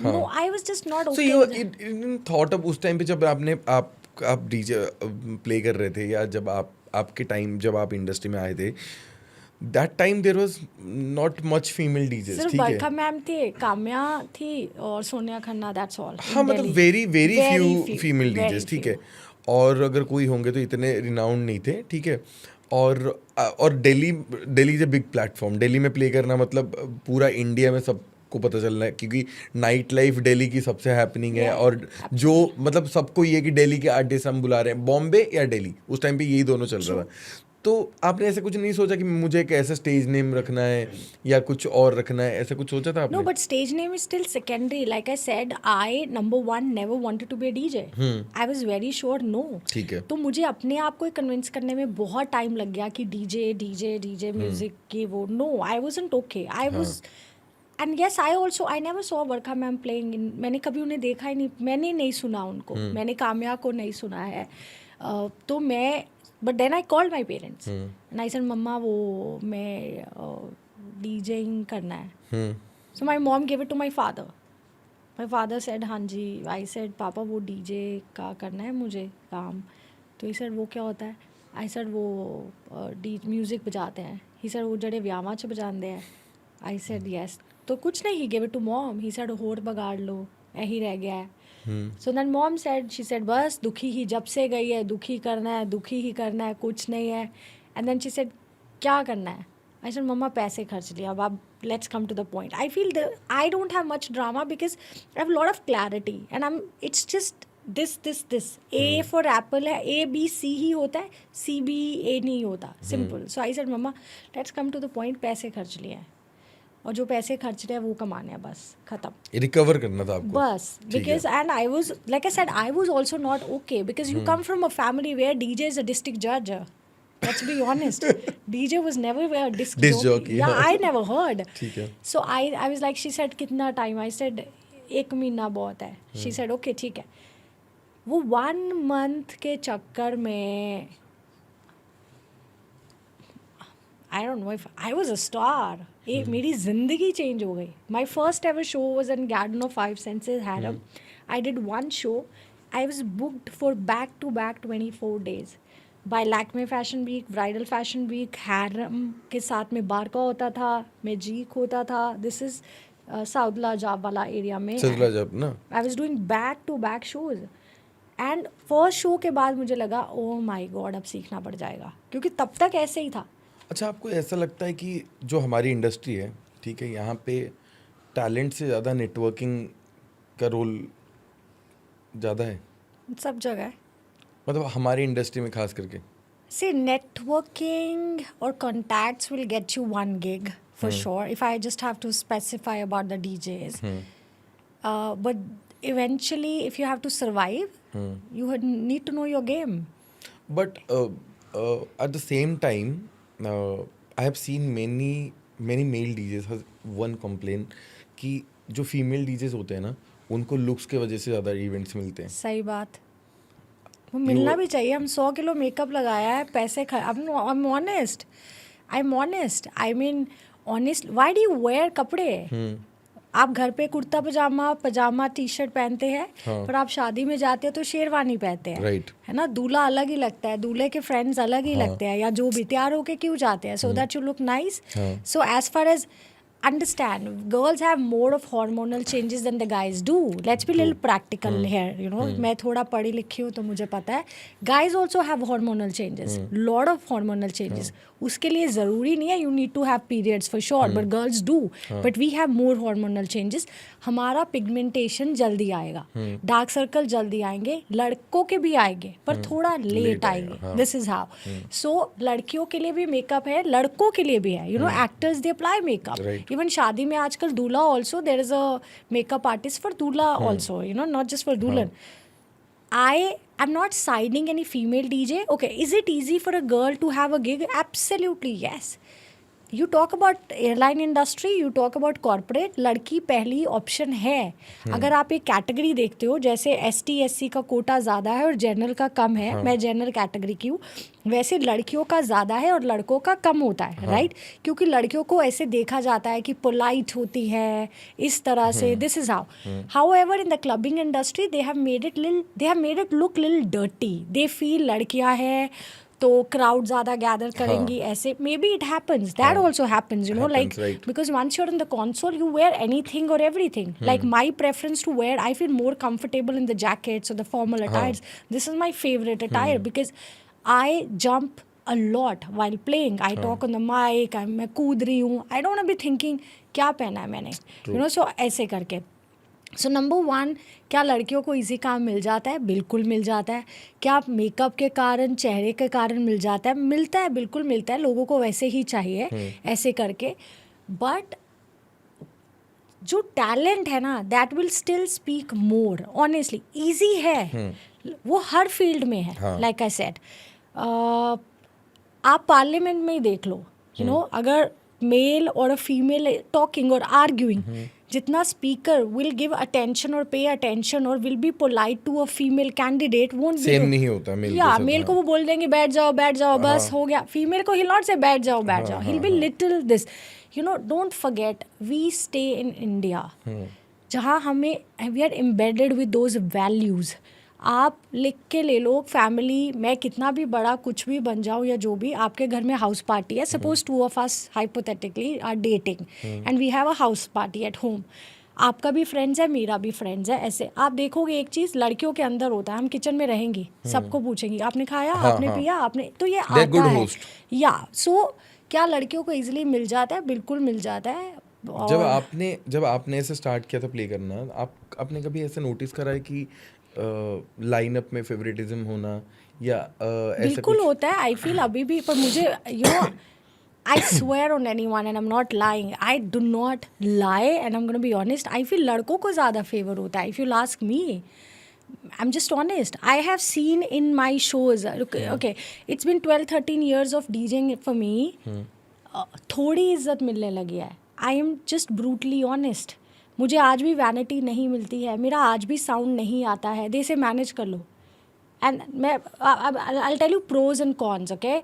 No, I was just not So okay. you didn't thought of उस time पे जब आप DJ play कर रहे थे, या जब आपके टाइम जब आप इंडस्ट्री में आए थे, that time there was not much female DJs. सिर्फ ठीक है. बरखा मैम थे, काम्या थी और सोनिया खन्ना, that's all. हाँ, मतलब very few female very DJs. ठीक few. है. और अगर कोई होंगे तो इतने रिनाउंड नहीं थे. ठीक है. और Delhi is a big platform. Delhi में प्ले करना मतलब पूरा इंडिया में सबको पता चलना है, क्योंकि नाइट लाइफ दिल्ली की सबसे हैपनिंग है. और जो मतलब सबको ये कि दिल्ली के आर्टिस्ट हम बुला रहे हैं, बॉम्बे या दिल्ली, उस टाइम पे यही दोनों चल रहा था. तो आपने ऐसे कुछ नहीं सोचा कि मुझे एक ऐसा स्टेज नेम रखना है या कुछ और रखना है, ऐसा कुछ सोचा था आपने? No, but stage name is still secondary. Like I said, I number one never wanted to be a DJ. I was very sure no. ठीक है. तो मुझे अपने आप को कन्विंस करने में बहुत टाइम लग गया कि DJ म्यूजिक की वो. No, I wasn't okay. I was, and yes, I never saw Barkha ma'am playing. मैंने कभी उन्हें देखा ही नहीं, मैंने नहीं सुना उनको, मैंने काम्या को नहीं सुना है. तो मैं, but then I called my parents and I said, मम्मा वो मैं DJing करना है. So my mom gave it to my father. My father said हाँ जी. I said पापा वो DJ का करना है मुझे काम. तो he said वो क्या होता है? I said वो म्यूज़िक बजाते हैं. He said वो जड़े व्यामा च बजाते हैं. I said yes. तो कुछ नहीं, he gave it to mom. He said होर बगाड़ लो, यही रह गया है. So then mom said, she said बस दुखी ही जब से गई है, दुखी ही करना है, कुछ नहीं है. And then she said क्या करना है? I said मम्मा पैसे खर्च लिया, अब let's come to the point. I feel I don't have much drama because I have a lot of clarity and it's just this. A for apple है, A B C ही होता है, C B A नहीं होता, simple. So I said mamma let's come to the point, पैसे खर्च लिया है. और जो पैसे खर्च रहे हैं वो कमाने हैं, बस खत्म। रिकवर करना था आपको। बस because and I was like I said I was also not okay because you come from a family where DJ is a district judge. Let's be honest. DJ was never a disc jockey. Yeah, I never heard. ठीक है। So I was like, she said कितना time? I said 1 महीना बहुत है। She said okay ठीक है। वो 1 month के चक्कर में I don't know if I was a star. मेरी जिंदगी चेंज हो गई. My first ever show was in Garden of Five Senses, Harem. I did one show. I was booked for back-to-back 24 days. By Lakme Fashion Week, Bridal Fashion Week, Harem के साथ में बारका होता था, magic होता था. This is साउदला जाब वाला area में. साउदला जाब ना. I was doing back-to-back shows. And first show के बाद मुझे लगा oh my God अब सीखना पड़ जाएगा, क्योंकि तब तक ऐसे ही था. अच्छा, आपको ऐसा लगता है कि जो हमारी इंडस्ट्री है, ठीक है, यहाँ पे टैलेंट से ज़्यादा नेटवर्किंग का रोल ज़्यादा है? सब जगह है. मतलब हमारी इंडस्ट्री में खास करके. See, networking or contacts will get you one gig for sure. If I just have to specify about the DJs, but eventually, if you have to survive, you need to know your game. But at the same time, I have seen many male DJs has one complaint कि जो female DJs होते हैं ना, उनको looks के वजह से ज़्यादा इवेंट्स मिलते हैं. सही बात. वो मिलना भी चाहिए. हम 100 किलो मेकअप लगाया है, पैसे I'm honest. I mean, honest. Why do you wear कपड़े? आप घर पे कुर्ता पजामा टी शर्ट पहनते हैं, पर आप शादी में जाते हो तो शेरवानी पहनते हैं. Right. है ना. दूल्हा अलग ही लगता है, दूल्हे के फ्रेंड्स अलग ही लगते हैं, या जो भी तैयार होके क्यों जाते हैं, so that you look nice. So as far as understand, girls have more of hormonal changes than the guys do. Let's be a little practical here, you know. मैं थोड़ा पढ़ी लिखी हूँ तो मुझे पता है. Guys also have hormonal changes, lot of hormonal changes. उसके लिए ज़रूरी नहीं है you need to have periods for sure, but girls do. But we have more hormonal changes. हमारा पिगमेंटेशन जल्दी आएगा, डार्क सर्कल जल्दी आएंगे, लड़कों के भी आएंगे पर थोड़ा लेट आएंगे. This is how. सो लड़कियों के लिए भी मेकअप है, लड़कों के लिए भी है. You know, actors they apply makeup. Even शादी में आजकल दूल्हा also there is a makeup artist for दूल्हा also, you know, not just for दुल्हन. I'm not siding any female DJ. Okay, is it easy for a girl to have a gig? Absolutely, yes. You talk about airline industry, you talk about corporate, लड़की पहली option है. अगर आप एक category देखते हो, जैसे ST SC का कोटा ज़्यादा है और जनरल का कम है, मैं जनरल कैटेगरी की हूँ, वैसे लड़कियों का ज़्यादा है और लड़कों का कम होता है, राइट? क्योंकि लड़कियों को ऐसे देखा जाता है कि पोलाइट होती है इस तरह से. This is however in the clubbing industry they have made it look little dirty. They feel लड़कियाँ हैं तो क्राउड ज़्यादा गैदर करेंगी, ऐसे. Maybe it happens, that also happens, you know, like because once you're in the console you wear anything और everything. Like my preference to wear, I feel more comfortable in the jackets और the formal attires. This is my favourite attire because I jump a lot while playing. I talk on the mic, मैं कूद रही हूँ. I don't want to be thinking क्या पहना है मैंने, you know, so ऐसे करके. सो नंबर 1, क्या लड़कियों को इजी काम मिल जाता है? बिल्कुल मिल जाता है. क्या मेकअप के कारण, चेहरे के कारण मिल जाता है? मिलता है, बिल्कुल मिलता है. लोगों को वैसे ही चाहिए ऐसे करके. बट जो टैलेंट है ना, that will still speak more. Honestly easy है, वो हर फील्ड में है. लाइक आई सेड, आप पार्लियामेंट में ही देख लो, यू नो, अगर मेल और अ फीमेल टॉकिंग और आर्ग्यूइंग, जितना स्पीकर विल गिव अटेंशन और पे अटेंशन और will be polite to a female candidate, won't same नहीं होता मेल. या मेल को वो बोल देंगे बैठ जाओ बस हो गया. फीमेल को हिल नॉट से बैठ जाओ, he'll be little this, you know. Don't forget we stay in India, जहाँ हमें we are embedded with those values. आप लिख के ले लो, फैमिली, मैं कितना भी बड़ा कुछ भी बन जाऊँ या जो भी, आपके घर में हाउस पार्टी है. Suppose 2 of us hypothetically are dating and we have a house party at home. आपका भी फ्रेंड्स है, मेरा भी फ्रेंड्स है. ऐसे आप देखोगे एक चीज़ लड़कियों के अंदर होता है, हम किचन में रहेंगी, सबको पूछेंगे आपने खाया, आपने पिया, आपने, तो ये आता है. या सो क्या लड़कियों को ईजिली मिल जाता है? बिल्कुल मिल जाता है. जब आपने ऐसे स्टार्ट किया था प्ले करना, आपने कभी ऐसा नोटिस करा है कि लाइनअप में फेवरेटिज्म होना या ऐसा बिल्कुल होता है. आई फील अभी भी, पर मुझे, you know, I swear on anyone and I'm not lying. I do not lie and I'm going to be honest. I feel लड़कों को ज़्यादा favor होता है. If you'll ask me, I'm just honest. I have seen in my shows, okay, it's been 12-13 years of DJing for me. थोड़ी इज्जत मिलने लगी है. I am just brutally honest. मुझे आज भी वैनिटी नहीं मिलती है. मेरा आज भी साउंड नहीं आता है. दे से मैनेज कर लो. एंड मैं I'll tell you pros and cons, okay?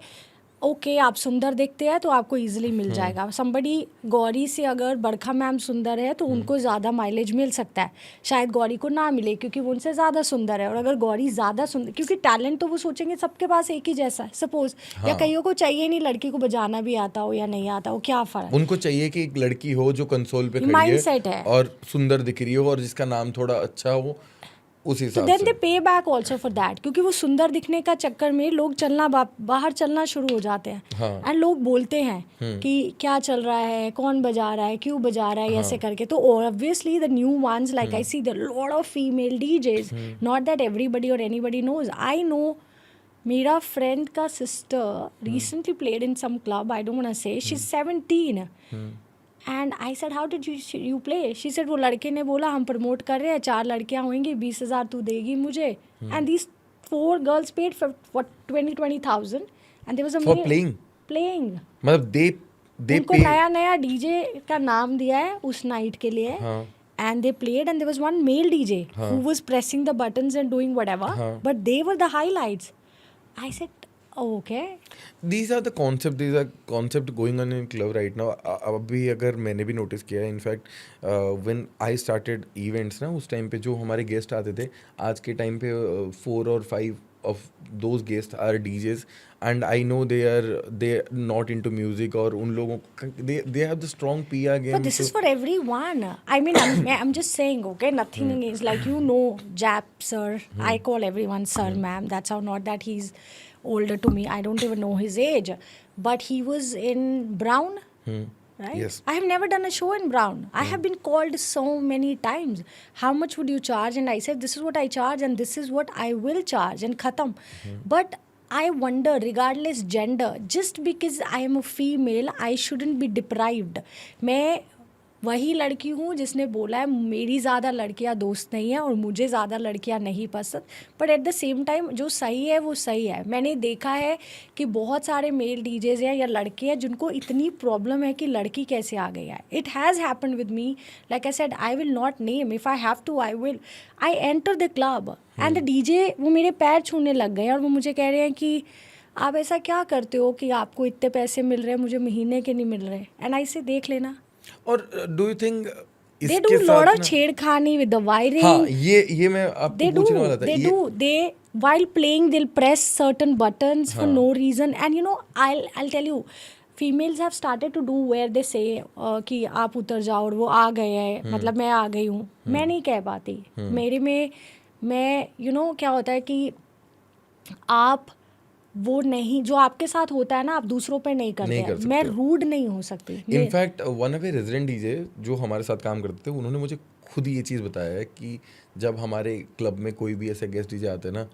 Okay आप सुंदर दिखते हैं तो आपको इजीली मिल जाएगा. समबडी गौरी से अगर बरखा मैम सुंदर है तो उनको ज़्यादा माइलेज मिल सकता है. शायद गौरी को ना मिले क्योंकि वो उनसे ज़्यादा सुंदर है. और अगर गौरी ज़्यादा सुंदर, क्योंकि टैलेंट तो वो सोचेंगे सबके पास एक ही जैसा है सपोज. या कईयों को चाहिए नहीं लड़की को बजाना भी आता हो या नहीं आता हो, क्या फ़र्क. उनको चाहिए कि एक लड़की हो जो कंसोल पे खड़ी Mindset है है. और सुंदर दिख रही हो और जिसका नाम थोड़ा अच्छा हो, उस तो हिसाब देन से. दे पे बैक ऑल्सो फॉर दैट. क्योंकि वो सुंदर दिखने का चक्कर में लोग चलना बाहर चलना शुरू हो जाते हैं. एंड लोग बोलते हैं कि क्या चल रहा है, कौन बजा रहा है, क्यों बजा रहा है, ऐसे करके. तो obviously the new ones like I see the lot of female DJs. Not that everybody और एनीबडी नोज. आई नो मेरा फ्रेंड का sister recently played in some club. I don't want to say she is 17. And I said how did you play. She said वो लड़के ने बोला हम promote कर रहे हैं, 4 लड़कियां होंगी, 20,000 तू देगी मुझे. And these 4 girls paid for 20,000 and there was a For playing? मतलब दे उनको पे नया डीजे का नाम दिया है उस नाइट के लिए. And they played and there was one male DJ who was pressing the buttons and doing whatever, but they were the highlights. I said, oh, okay. These are the concept going on in club right now. अभी अगर मैंने भी notice किया है, in fact when I started events ना, उस time पे जो हमारे गेस्ट आते थे, आज के टाइम पे 4 or 5 of those guests are DJs and I know they not into music और उन लोगों को they have the strong PR game. But this is for everyone. I mean, I'm just saying, okay, nothing against, like, you know, Jap sir. I call everyone sir, ma'am. That's how, not that he's older to me. I don't even know his age. But he was in Brown. Right? Yes. I have never done a show in Brown. I have been called so many times. How much would you charge? And I said, this is what I charge and this is what I will charge. And khatam. But I wonder, regardless gender, just because I am a female, I shouldn't be deprived. मैं वही लड़की हूँ जिसने बोला है मेरी ज़्यादा लड़कियाँ दोस्त नहीं हैं और मुझे ज़्यादा लड़कियाँ नहीं पसंद. But at the same time जो सही है वो सही है. मैंने देखा है कि बहुत सारे मेल डीजेज हैं या लड़के हैं जिनको इतनी प्रॉब्लम है कि लड़की कैसे आ गई है. It has happened with me. Like I said, I will not name. If I have to I will. I enter the club and the DJ वो मेरे पैर छूने लग गए और वो मुझे कह रहे हैं कि आप ऐसा क्या करते हो कि आपको इतने पैसे मिल रहे हैं, मुझे महीने के नहीं मिल रहे. एंड आई से देख लेना. और do you think They do lot of छेड़खानी with the wiring. हाँ, ये मैं आपको पूछने वाला था. They while playing they'll press certain buttons for no reason. And you know, I'll tell you, females have started to do where they say कि आप उतर जाओ और वो आ गए हैं. मतलब मैं आ गई हूँ. मैं नहीं कह पाती. मेरे में मैं you know क्या होता है कि आप वो नहीं जो आपके साथ होता है ना आप दूसरों पे नहीं करते हैं. मैं रूड नहीं हो सकती. In fact one of a resident DJ जो हमारे साथ काम करते थे, उन्होंने मुझे खुद ये चीज़ बताया है कि जब हमारे क्लब में कोई भी ऐसे गेस्ट डीजे आते हैं ना,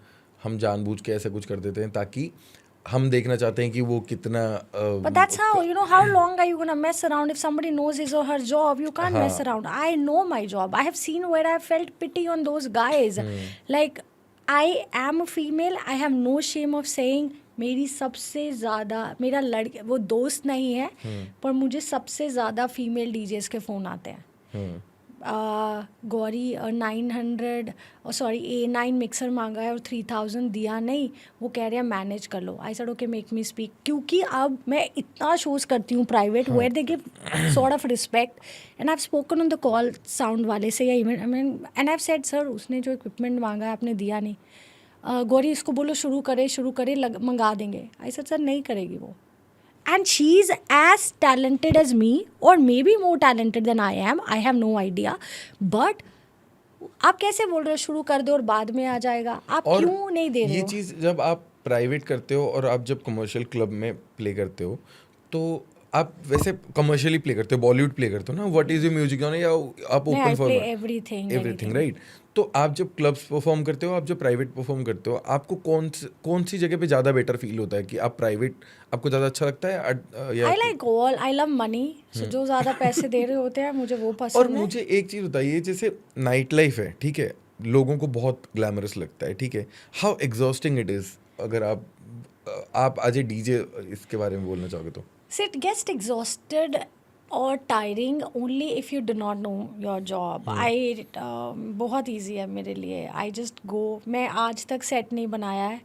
हम जानबूझ के ऐसा कुछ कर देते हैं ताकि हम देखना चाहते हैं कि वो कितना But that's how, you know, how long are you going to mess around? If somebody knows his or her job, you can't mess around. I know my job. I have seen where I felt pity on those guys. Like, I am a female. I have no shame of saying मेरी सबसे ज़्यादा मेरा लड़के वो दोस्त नहीं है पर मुझे सबसे ज़्यादा फीमेल डीजेस के फ़ोन आते हैं. गौरी 900 A9 मिक्सर मांगा है और 3000 दिया नहीं. वो कह रहे हैं मैनेज कर लो. I said okay make me speak. क्योंकि अब मैं इतना शोज़ करती हूँ private where they give sort of respect. And I have spoken on the call sound वाले से या event and I have said sir उसने जो इक्विपमेंट मांगा है आपने दिया नहीं. गौरी इसको बोलो शुरू करे मंगा देंगे. आई सेड सर नहीं करेगी वो. And she's as talented as me or maybe more talented than I am. I have no idea. But आप कैसे बोल रहे हो शुरू कर दो और बाद में आ जाएगा. आप क्यों नहीं दे रहे हो. ये चीज़ जब आप प्राइवेट करते हो और आप जब कमर्शियल क्लब में प्ले करते हो तो आप वैसे कमर्शियली प्ले करते हो, बॉलीवुड प्ले करते हो ना. व्हाट इज योर म्यूजिक या आप ओपन फॉर एवरीथिंग राइट. तो आप जब क्लब्स परफॉर्म करते हो, आप जब प्राइवेट परफॉर्म करते हो, आपको कौन सी जगह पे ज़्यादा बेटर फील होता है कि आप प्राइवेट आपको ज़्यादा अच्छा लगता है या I like all, I love money, so जो ज़्यादा पैसे दे रहे होते हैं मुझे वो और पसंद है. मुझे एक चीज़ बताइए, जैसे नाइट लाइफ है, ठीक है, लोगों को बहुत ग्लैमरस लगता है, ठीक है, हाउ एग्जॉस्टिंग इट इज़, अगर आप आज डीजे इसके बारे में बोलना चाहोगे तो? So it gets exhausted or tiring only if you do not know your job. बहुत easy है मेरे लिए. I just go. मैं आज तक सेट नहीं बनाया है.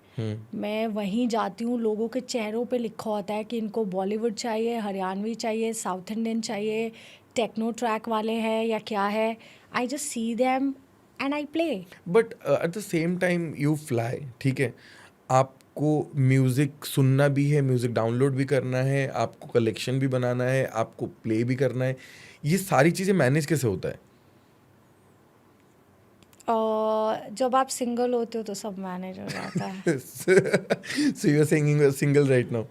मैं वहीं जाती हूँ, लोगों के चेहरों पे लिखा होता है कि इनको बॉलीवुड चाहिए, हरियाणवी चाहिए, साउथ इंडियन चाहिए, टेक्नो ट्रैक वाले हैं या क्या है. I just see them and I play. But at the same time you fly, ठीक है, आपको म्यूज़िक सुनना भी है, म्यूज़िक डाउनलोड भी करना है, आपको कलेक्शन भी बनाना है, आपको प्ले भी करना है, ये सारी चीज़ें मैनेज कैसे होता है? जब आप सिंगल होते हो तो सब मैनेज हो जाता है. So you are singing single right now?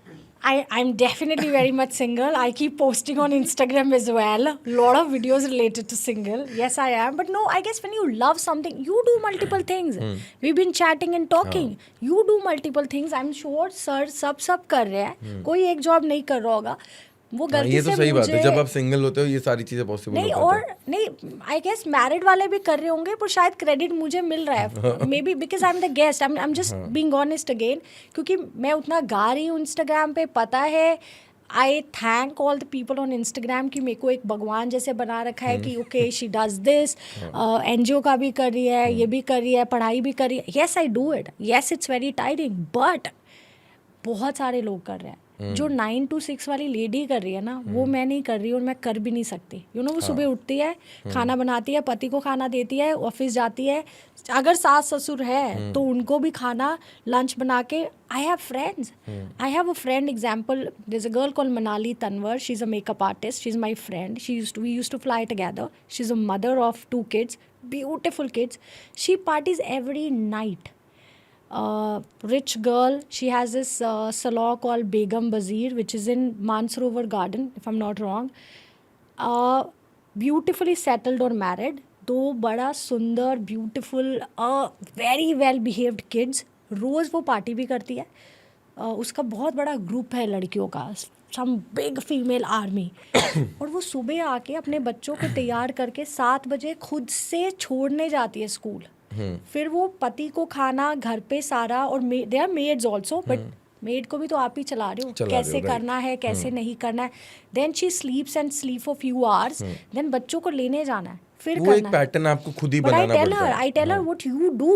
I'm definitely very much single. I keep posting on Instagram as well. Lot of videos related to single. Yes, I am. But no, I guess when you love something, you do multiple things. We've been chatting and talking. You do multiple things. I'm sure sir सब कर रहे हैं. कोई एक job नहीं कर रहा होगा. वो हाँ, गलती ये से तो सही बात है, मुझे जब आप सिंगल होते हो ये सारी चीज़ें पॉसिबल नहीं, हो पाता और है. नहीं, आई गेस मैरिड वाले भी कर रहे होंगे, पर शायद क्रेडिट मुझे मिल रहा है. May be because I am the guest, I am just being honest again, क्योंकि मैं उतना गा रही हूँ इंस्टाग्राम पे, पता है. आई thank all the people on Instagram कि मेरे को एक भगवान जैसे बना रखा है कि okay she does this, NGO का भी कर रही है, ये भी कर रही है, पढ़ाई भी कर रही है. Yes I do it, yes it's very tiring, but बहुत सारे लोग कर रहे हैं. जो 9 to 6 वाली लेडी कर रही है ना, वो मैं नहीं कर रही और मैं कर भी नहीं सकती. वो सुबह उठती है, खाना बनाती है, पति को खाना देती है, ऑफिस जाती है. अगर सास ससुर है तो उनको भी खाना लंच बना के. I have friends, I have a friend example, there is a girl called Manali Tanwar. She is a makeup artist, she is my friend. We used to fly together. She is a mother of 2 kids, beautiful kids. She parties every night. Rich girl, she has this salon called Begum Bazaar, which is in Mansarovar Garden, if I'm not wrong. Beautifully settled or married, 2 बड़ा सुंदर beautiful very well behaved kids. रोज़ वो party भी करती है. उसका बहुत बड़ा group है लड़कियों का, some big female army. और वो सुबह आके अपने बच्चों को तैयार करके 7 बजे खुद से छोड़ने जाती है स्कूल. फिर वो पति को खाना घर पे सारा, और they are maids also, but maid को भी तो आप ही चला रहे हो, कैसे करना है, कैसे नहीं करना है. Then she sleeps and sleep for few hours, then बच्चों को लेने जाना है, फिर वो करना एक पैटर्न आपको खुद ही बनाना पड़ता है. I tell her what you do,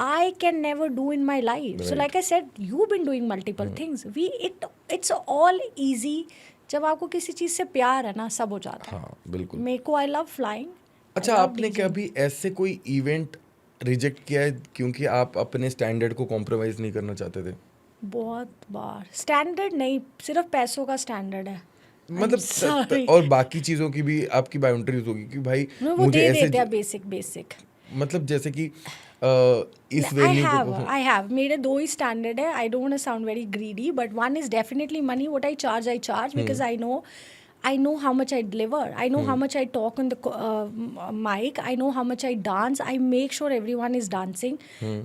I can never do in my life. So like I said, you've been doing multiple things. It's all easy. जब आपको किसी चीज़ से प्यार है ना, सब हो जाता है. हाँ, बिल्कुल. मेरे को I love flying. अच्छा, आपने कभी ऐसे कोई इवेंट रिजेक्ट किया है क्योंकि आप अपने स्टैंडर्ड को कॉम्प्रोमाइज़ नहीं करना चाहते थे? बहुत बार. स्टैंडर्ड नहीं, सिर्फ पैसों का स्टैंडर्ड है. मतलब और बाकी चीज़ों की भी आपकी बाउंड्रीज होगी कि भाई वो मुझे दे ऐसे देते हैं बेसिक. मतलब जैसे कि इस वेन्यू को I have. मेरे 2 ही स्टैंडर्ड है. I don't want to sound very greedy, but one is definitely money. What I charge because I know how much I deliver. I know how much I talk on the mic. I know how much I dance. I make sure everyone is dancing.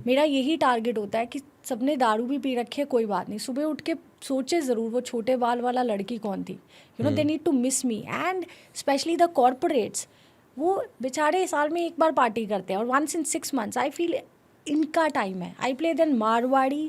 मेरा यही target होता है कि सबने दारू भी P रखी है, कोई बात नहीं, सुबह उठ के सोचे ज़रूर वो छोटे बाल वाला लड़की कौन थी. they need to miss me. And especially the corporates, वो बेचारे साल में एक बार पार्टी करते हैं, और once in 6 months. I feel इनका टाइम है. I play then Marwari,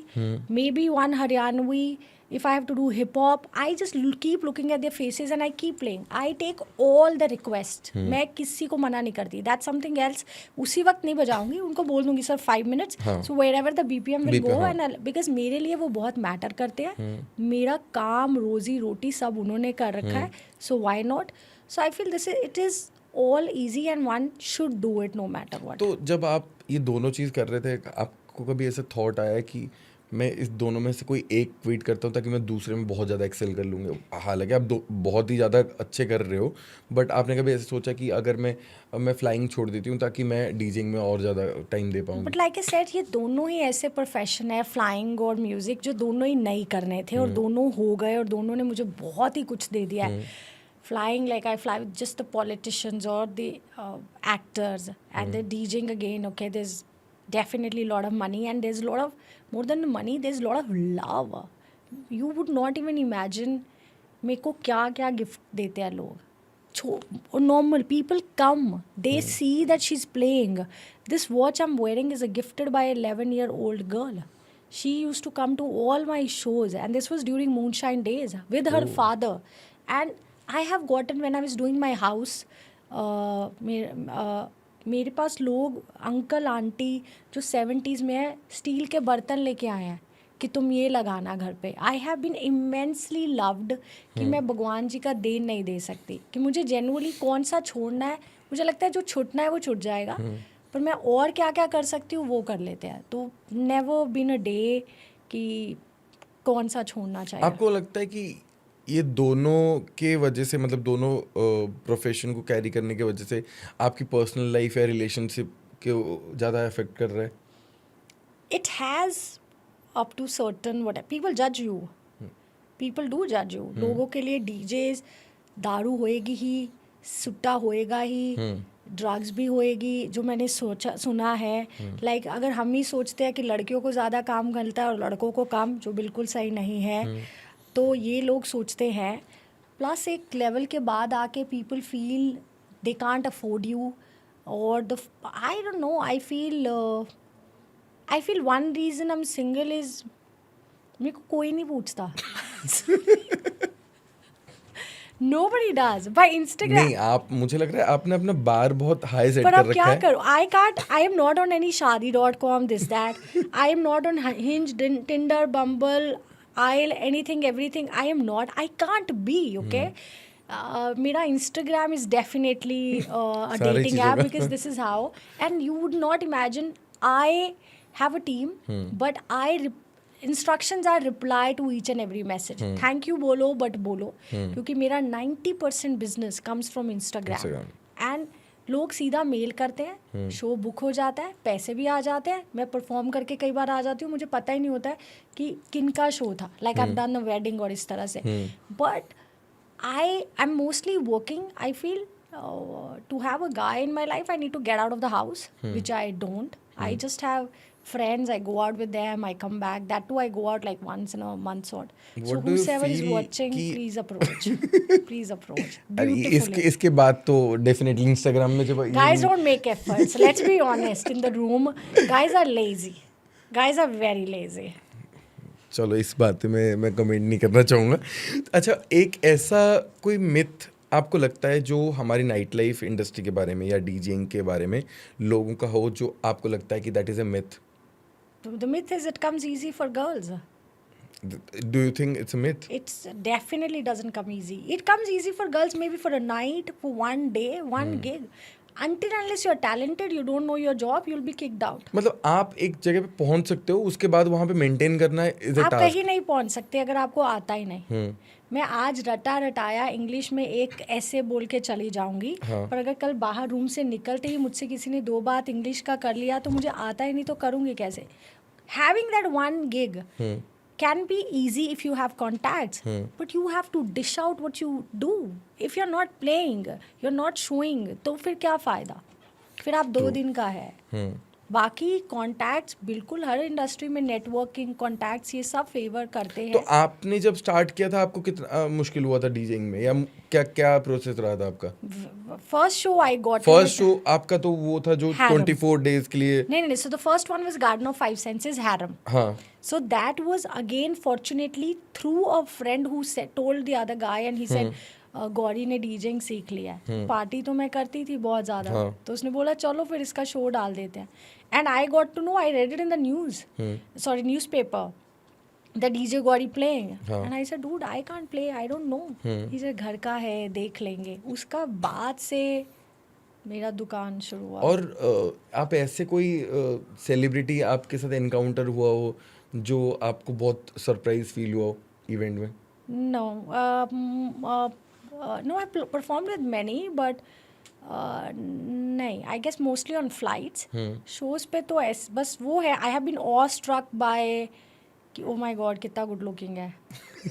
maybe one Haryanvi. If I have to do hip hop, I just keep looking at their faces and I keep playing. I take all the requests. मैं किसी को मना नहीं करती. That's something else. उसी वक्त नहीं बजाऊंगी, उनको बोल दूंगी sir 5 minutes. So wherever the BPM will go, and because मेरे लिए वो बहुत मैटर करते हैं. मेरा काम, रोजी रोटी सब उन्होंने कर रखा है. So why not? So I feel it is all easy and one should do it no matter what. तो जब आप ये दोनों चीज़ कर रहे थे, आपको कभी ऐसा थॉट आया कि मैं इस दोनों में से कोई एक क्विट करता हूँ ताकि मैं दूसरे में बहुत ज़्यादा एक्सेल कर लूँगा? हालांकि आप बहुत ही ज़्यादा अच्छे कर रहे हो, बट आपने कभी ऐसे सोचा कि अगर मैं फ्लाइंग छोड़ देती हूँ ताकि मैं डीजिंग में और ज़्यादा टाइम दे पाऊँ? बट लाइक आई सेड, ये दोनों ही ऐसे प्रोफेशन है, फ्लाइंग और म्यूज़िक, जो दोनों ही नहीं करने थे और दोनों हो गए और दोनों ने मुझे बहुत ही कुछ दे दिया है. flying like I fly with just the politicians or the actors, and the DJing again. Okay, there's definitely a lot of money, and there's a lot of, more than the money, there's a lot of love. You would not even imagine मेरे को क्या क्या gift देते हैं लोग. Normal people come, they see that she's playing. This watch I'm wearing is gifted by a 11-year-old girl. She used to come to all my shows, and this was during Moonshine days with her father. And I have gotten, when I was doing my house, मेरे पास लोग uncle aunty जो 70s में है steel के बर्तन लेके आए हैं कि तुम ये लगाना घर पे. I have been immensely loved कि मैं भगवान जी का देन नहीं दे सकती, कि मुझे जेनुअली कौन सा छोड़ना है. मुझे लगता है जो छूटना है वो छूट जाएगा, पर मैं और क्या क्या कर सकती हूँ वो कर लेते हैं. तो नेवर बीन अ डे कि कौन सा छोड़ना चाहिए. आपको लगता है कि ये दोनों के वजह से, मतलब दोनों प्रोफेशन को कैरी करने की वजह से आपकी पर्सनल लाइफ या रिलेशनशिप के ज़्यादा अफेक्ट कर रहा है? It has up to certain what people judge you. People do judge you. लोगों के लिए डीजेस दारू होएगी ही, सुट्टा होएगा ही, ड्रग्स भी होएगी, जो मैंने सुना है. लाइक अगर हम ही सोचते हैं कि लड़कियों को ज़्यादा काम मिलता है और लड़कों को कम, जो बिल्कुल सही नहीं है. तो ये लोग सोचते हैं. प्लस एक लेवल के बाद आके people feel they can't afford you, और the I don't know, I feel one reason I am single is मेरे को कोई नहीं पूछता. Nobody does. By Instagram. नहीं, आप, मुझे लग रहा है आपने अपना बार बहुत हाई सेट पर कर अब रखा क्या है. करूँ? I am not on any Shaadi.com, this, that. I am not on Hinge, Tinder, Bumble, Aisle, anything, everything. I am not. I can't be, okay? मेरा Instagram is definitely a सारी dating चीज़ों app, का. because this is how. And you would not imagine, I have a team, but instructions are reply to each and every message. Thank you बोलो, but बोलो, क्योंकि मेरा 90% business comes from Instagram. And लोग सीधा mail करते हैं, show book हो जाता है, पैसे भी आ जाते हैं. मैं परफॉर्म करके कई बार आ जाती हूँ, मुझे पता ही नहीं होता है कि किन का शो था. Like I have done a wedding और इस तरह से. But I am mostly working. I feel to have a guy in my life, I need to get out of the house, which I don't. I just have friends, I go out with them, I come back. That too, I go out like once in a month sort. So What do you whosoever is feel watching, कि- please approach. Please approach. अरे Beautifully. इसके बाद तो definitely Instagram में जब Guys don't make efforts. Let's be honest. In the room, guys are lazy. Guys are very lazy. चलो इस बात पे मैं कमेंट नहीं करना चाहूँगा. अच्छा, एक ऐसा कोई मिथ आपको लगता है जो हमारी नाइट लाइफ इंडस्ट्री के बारे में या डीजेइंग के बारे में लोगों का हो, जो आपको लगता है कि that is a myth? The myth is it comes easy for girls. Do you think it's a myth? It's definitely doesn't come easy. It comes easy for girls maybe for a night, for one day, one gig. Until unless you're talented, you don't know your job, you'll be kicked out. मतलब आप एक जगह पे पहुंच सकते हो, उसके बाद वहाँ पे मेंटेन करना इज अ आप टास्क. कहीं नहीं पहुंच सकते अगर आपको आता ही नहीं. मैं आज रटाया इंग्लिश में एक ऐसे बोल के चली जाऊंगी, पर अगर कल बाहर रूम से निकलते ही मुझसे किसी ने 2 बात इंग्लिश का कर लिया तो मुझे आता ही नहीं, तो करूंगी कैसे? Having that one gig can be easy if you have contacts, but you have to dish out what you do. If you're not playing, you're not showing, तो फिर क्या फ़ायदा? फिर आप 2 दिन का है. बाकी कॉन्टैक्ट्स बिल्कुल हर इंडस्ट्री में नेटवर्किंग कॉन्टैक्ट्स ये सब फेवर करते तो हैं. आपने जब स्टार्ट किया था आपको कितना मुश्किल हुआ था डीजेइंग में, या क्या क्या प्रोसेस रहा था आपका? First show I got, first show आपका तो वो था जो Harem. 24 डेज के लिए. नहीं, so the first one was garden of 5 senses, harem. हाँ. So that was again fortunately through a friend who told the other guy, and he said Gauri ने डीजिंग सीख लिया है. पार्टी तो मैं करती थी बहुत ज़्यादा, तो उसने बोला चलो फिर इसका शो डाल देते हैं. And I got to know, I read it in the news, sorry newspaper, the DJ Gauri playing. And I said dude I can't play, I don't know. He said घर का है, देख लेंगे. उसका बाद से मेरा दुकान शुरू हुआ. और आप ऐसे कोई सेलिब्रिटी आपके साथ एनकाउंटर हुआ हो जो आपको बहुत सरप्राइज फील हुआ हो इवेंट में? No, no, I performed with many, but नहीं, I guess mostly on flights. Shows पे तो बस वो है, I have been awestruck by कि ओ माय गॉड कितना गुड लुकिंग है,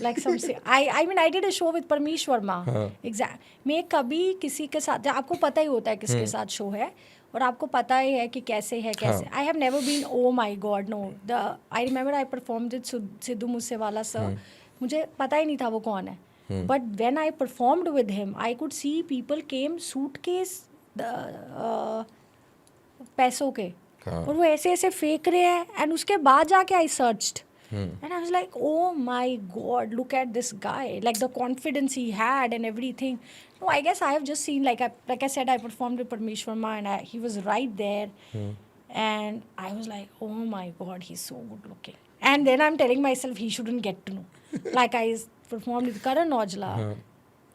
लाइक सम से I mean I did a show with Parmish Verma exact. मैं कभी किसी के साथ, आपको पता ही होता है किसके साथ शो है और आपको पता ही है कि कैसे है कैसे, I have never been oh my God no. The I remember I performed with Sidhu Moosewala sir, मुझे पता ही नहीं था वो कौन है, but when I performed with him I could see people came suitcase पैसों के और वो ऐसे ऐसे फेंक रहे हैं, एंड उसके बाद जाके आई searched and I was like, oh my god, look at this guy, like the confidence he had and everything. No, I guess I have just seen, like I said, I performed with Parmesh Verma and he was right there, and I was like, oh my god, he's so good looking. And then I'm telling myself he shouldn't get to know. Like I performed with Karan Aujla.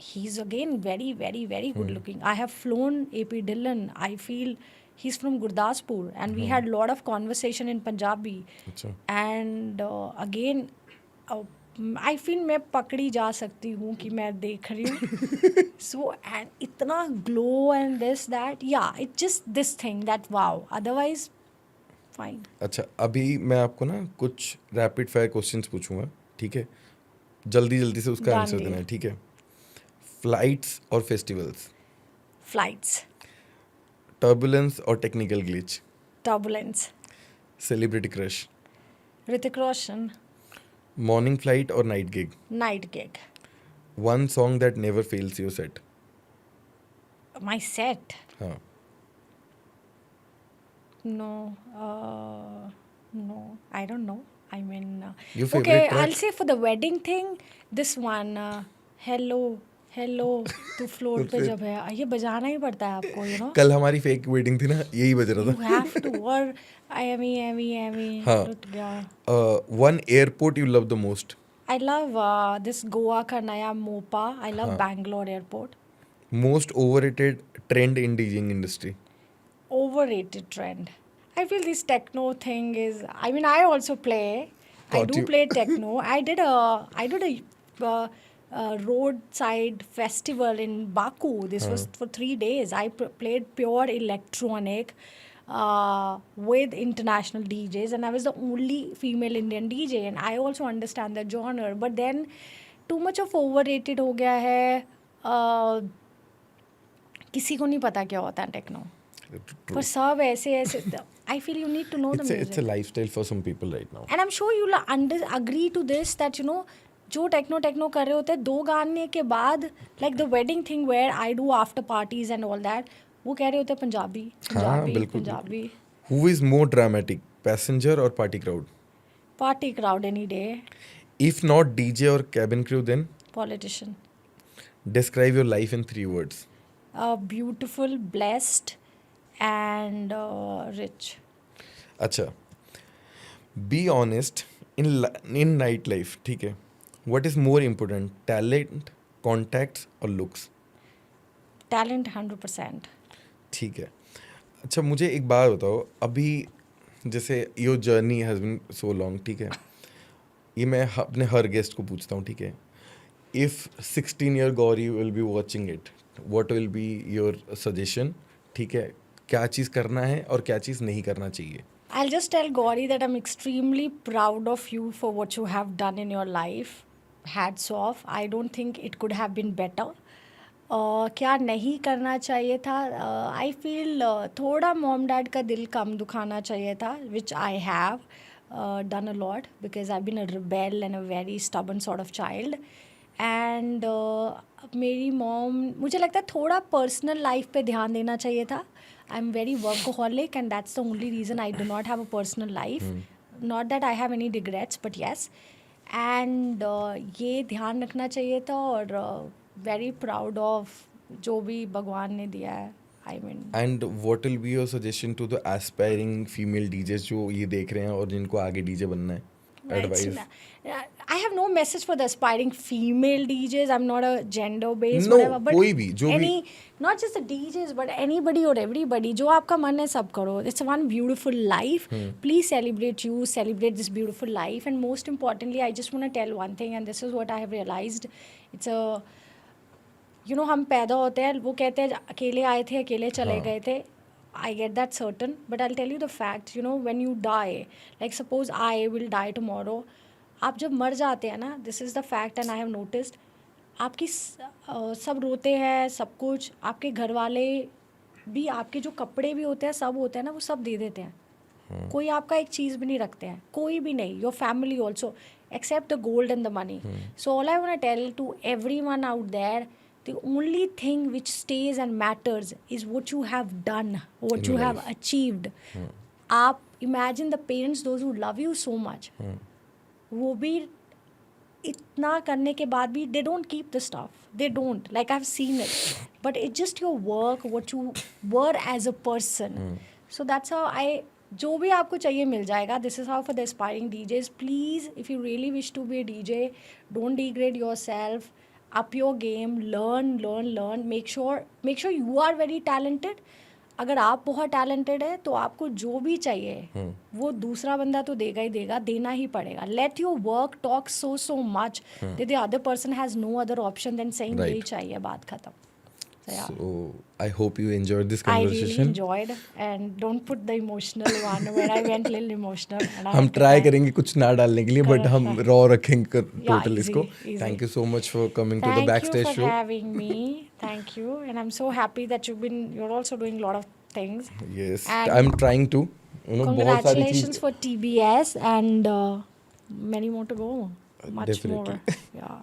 He's again very, very, very good looking. I have flown AP Dillon. I feel he's from Gurdaspur, and we had a lot of conversation in Punjabi. अच्छा And again, I feel मैं पकड़ी जा सकती हूँ कि मैं देख रही हूँ. So and इतना glow and this that, yeah, it's just this thing that wow. Otherwise, fine. अच्छा, अभी मैं आपको ना कुछ रैपिड फायर क्वेश्चंस पूछूंगा, ठीक है? जल्दी जल्दी से उसका Done आंसर deal. देना है, ठीक है? फ्लाइट्स और फेस्टिवल्स, Flights, टर्बुलेंस और technical glitch, turbulence, celebrity crush, Hrithik Roshan, morning flight और night gig, night gig, one song that never fails your set. my set. हाँ, No, no, I don't know. I mean, Your favorite okay, track? I'll say for the wedding thing, this one, hello, hello, to float पे जब है, ये बजाना ही पड़ता है आपको, you know. कल हमारी फेक वेडिंग थी ना, यही बज रहा You था. have to, और Amy, हाँ. टूट गया. One airport you love the most, I love this Goa का नया Mopa. I love Bangalore airport. Most overrated trend in डीजिंग industry. Overrated trend. I feel this techno thing is. I mean, I also play. I Thought do you- play techno. I did a roadside festival in Baku. This was for 3 days. I played pure electronic with international DJs, and I was the only female Indian DJ. And I also understand the genre, but then too much of overrated हो गया है. किसी को नहीं पता क्या होता है टेक्नो. For सब ऐसे ऐसे, I feel you need to know the music. It's a lifestyle for some people right now. And I'm sure you'll agree to this that, you know, जो टेक्नो कर रहे होते हैं 2 गाने के बाद, like the wedding thing where I do after parties and all that, वो कह रहे होते हैं पंजाबी. हाँ, बिल्कुल. Who is more dramatic, passenger or party crowd? Party crowd any day. If not DJ or cabin crew, then Politician. describe your life in 3 words. Beautiful, blessed, and rich. अच्छा, be honest in night life, ठीक है? What is more important, talent, contacts or looks? Talent 100%. ठीक है. अच्छा, मुझे एक बात बताओ, अभी जैसे your journey has been so long, ठीक है? ये मैं अपने हर गेस्ट को पूछता हूँ, ठीक है? If 16-year Gauri will be watching it, what will be your suggestion, ठीक है? क्या चीज़ करना है और क्या चीज़ नहीं करना चाहिए? I'll just tell Gauri that I'm extremely proud of you for what you have done in your life. Hats off. I don't think it could have been better. क्या नहीं करना चाहिए था? I feel थोड़ा mom dad का दिल कम दुखाना चाहिए था, which I have done a lot because I've been a rebel and a very stubborn sort of child. And मेरी mom, मुझे लगता है थोड़ा personal life पे ध्यान देना चाहिए था. I'm very workaholic, and that's the only reason I do not have a personal life. Not that I have any regrets, but yes. And ये ध्यान रखना चाहिए था, और very proud of जो भी भगवान ने दिया है. I mean. And what will be your suggestion to the aspiring female DJs जो ये देख रहे हैं और जिनको आगे DJ बनना है? Advice. I have no message for the aspiring female DJs. I'm not a gender based No, whatever. But कोई भी, जो any, भी. not just the DJs, but anybody or everybody. जो आपका मन है सब करो. It's one beautiful life. Please celebrate you. Celebrate this beautiful life. And most importantly, I just want to tell one thing, and this is what I have realized. It's a, you know, हम पैदा होते हैं, वो कहते हैं अकेले आए थे अकेले चले गए थे. I get that certain, but I'll tell you the fact, you know, when you die, like suppose I will die tomorrow, आप जब मर जाते हैं ना, this is the fact and I have noticed, आपकी सब रोते हैं, सब कुछ, आपके घर वाले भी, आपके जो कपड़े भी होते हैं, सब होते हैं ना, वो सब दे देते हैं। कोई आपका एक चीज़ भी नहीं रखते हैं, कोई भी नहीं, your family also, except the gold and the money. So all I want to tell to everyone out there, the only thing which stays and matters is what you have done, what In you your have life. achieved. आप imagine the parents, those who love you so much, वो भी इतना करने के बाद भी they don't keep the stuff, they don't, like I've seen it, but it's just your work, what you were as a person. So that's how I, जो भी आपको चाहिए मिल जाएगा. This is how for the aspiring DJs, please, if you really wish to be a DJ, don't degrade yourself, up your game, learn, make sure you are very talented. अगर आप बहुत talented है तो आपको जो भी चाहिए वो दूसरा बंदा तो देगा ही देगा, देना ही पड़ेगा. Let your work talk so much that the other person has no other option than saying यही चाहिए, बात खत्म. So I hope you enjoyed this I really conversation. enjoyed, and don't put the emotional one where I went little emotional. And I हम had to try cry. करेंगे कुछ ना डालने के लिए, बट हम रॉ रखेंगे टोटल easy, इसको. easy. Thank you so much for coming to the Thank you backstage for show. having me. Thank you, and I'm so happy that you're also doing a lot of things. Yes, And I am trying to, बहुत सारी congratulations चीज. for TBS, and many more to go. Much Definitely. more. Yeah.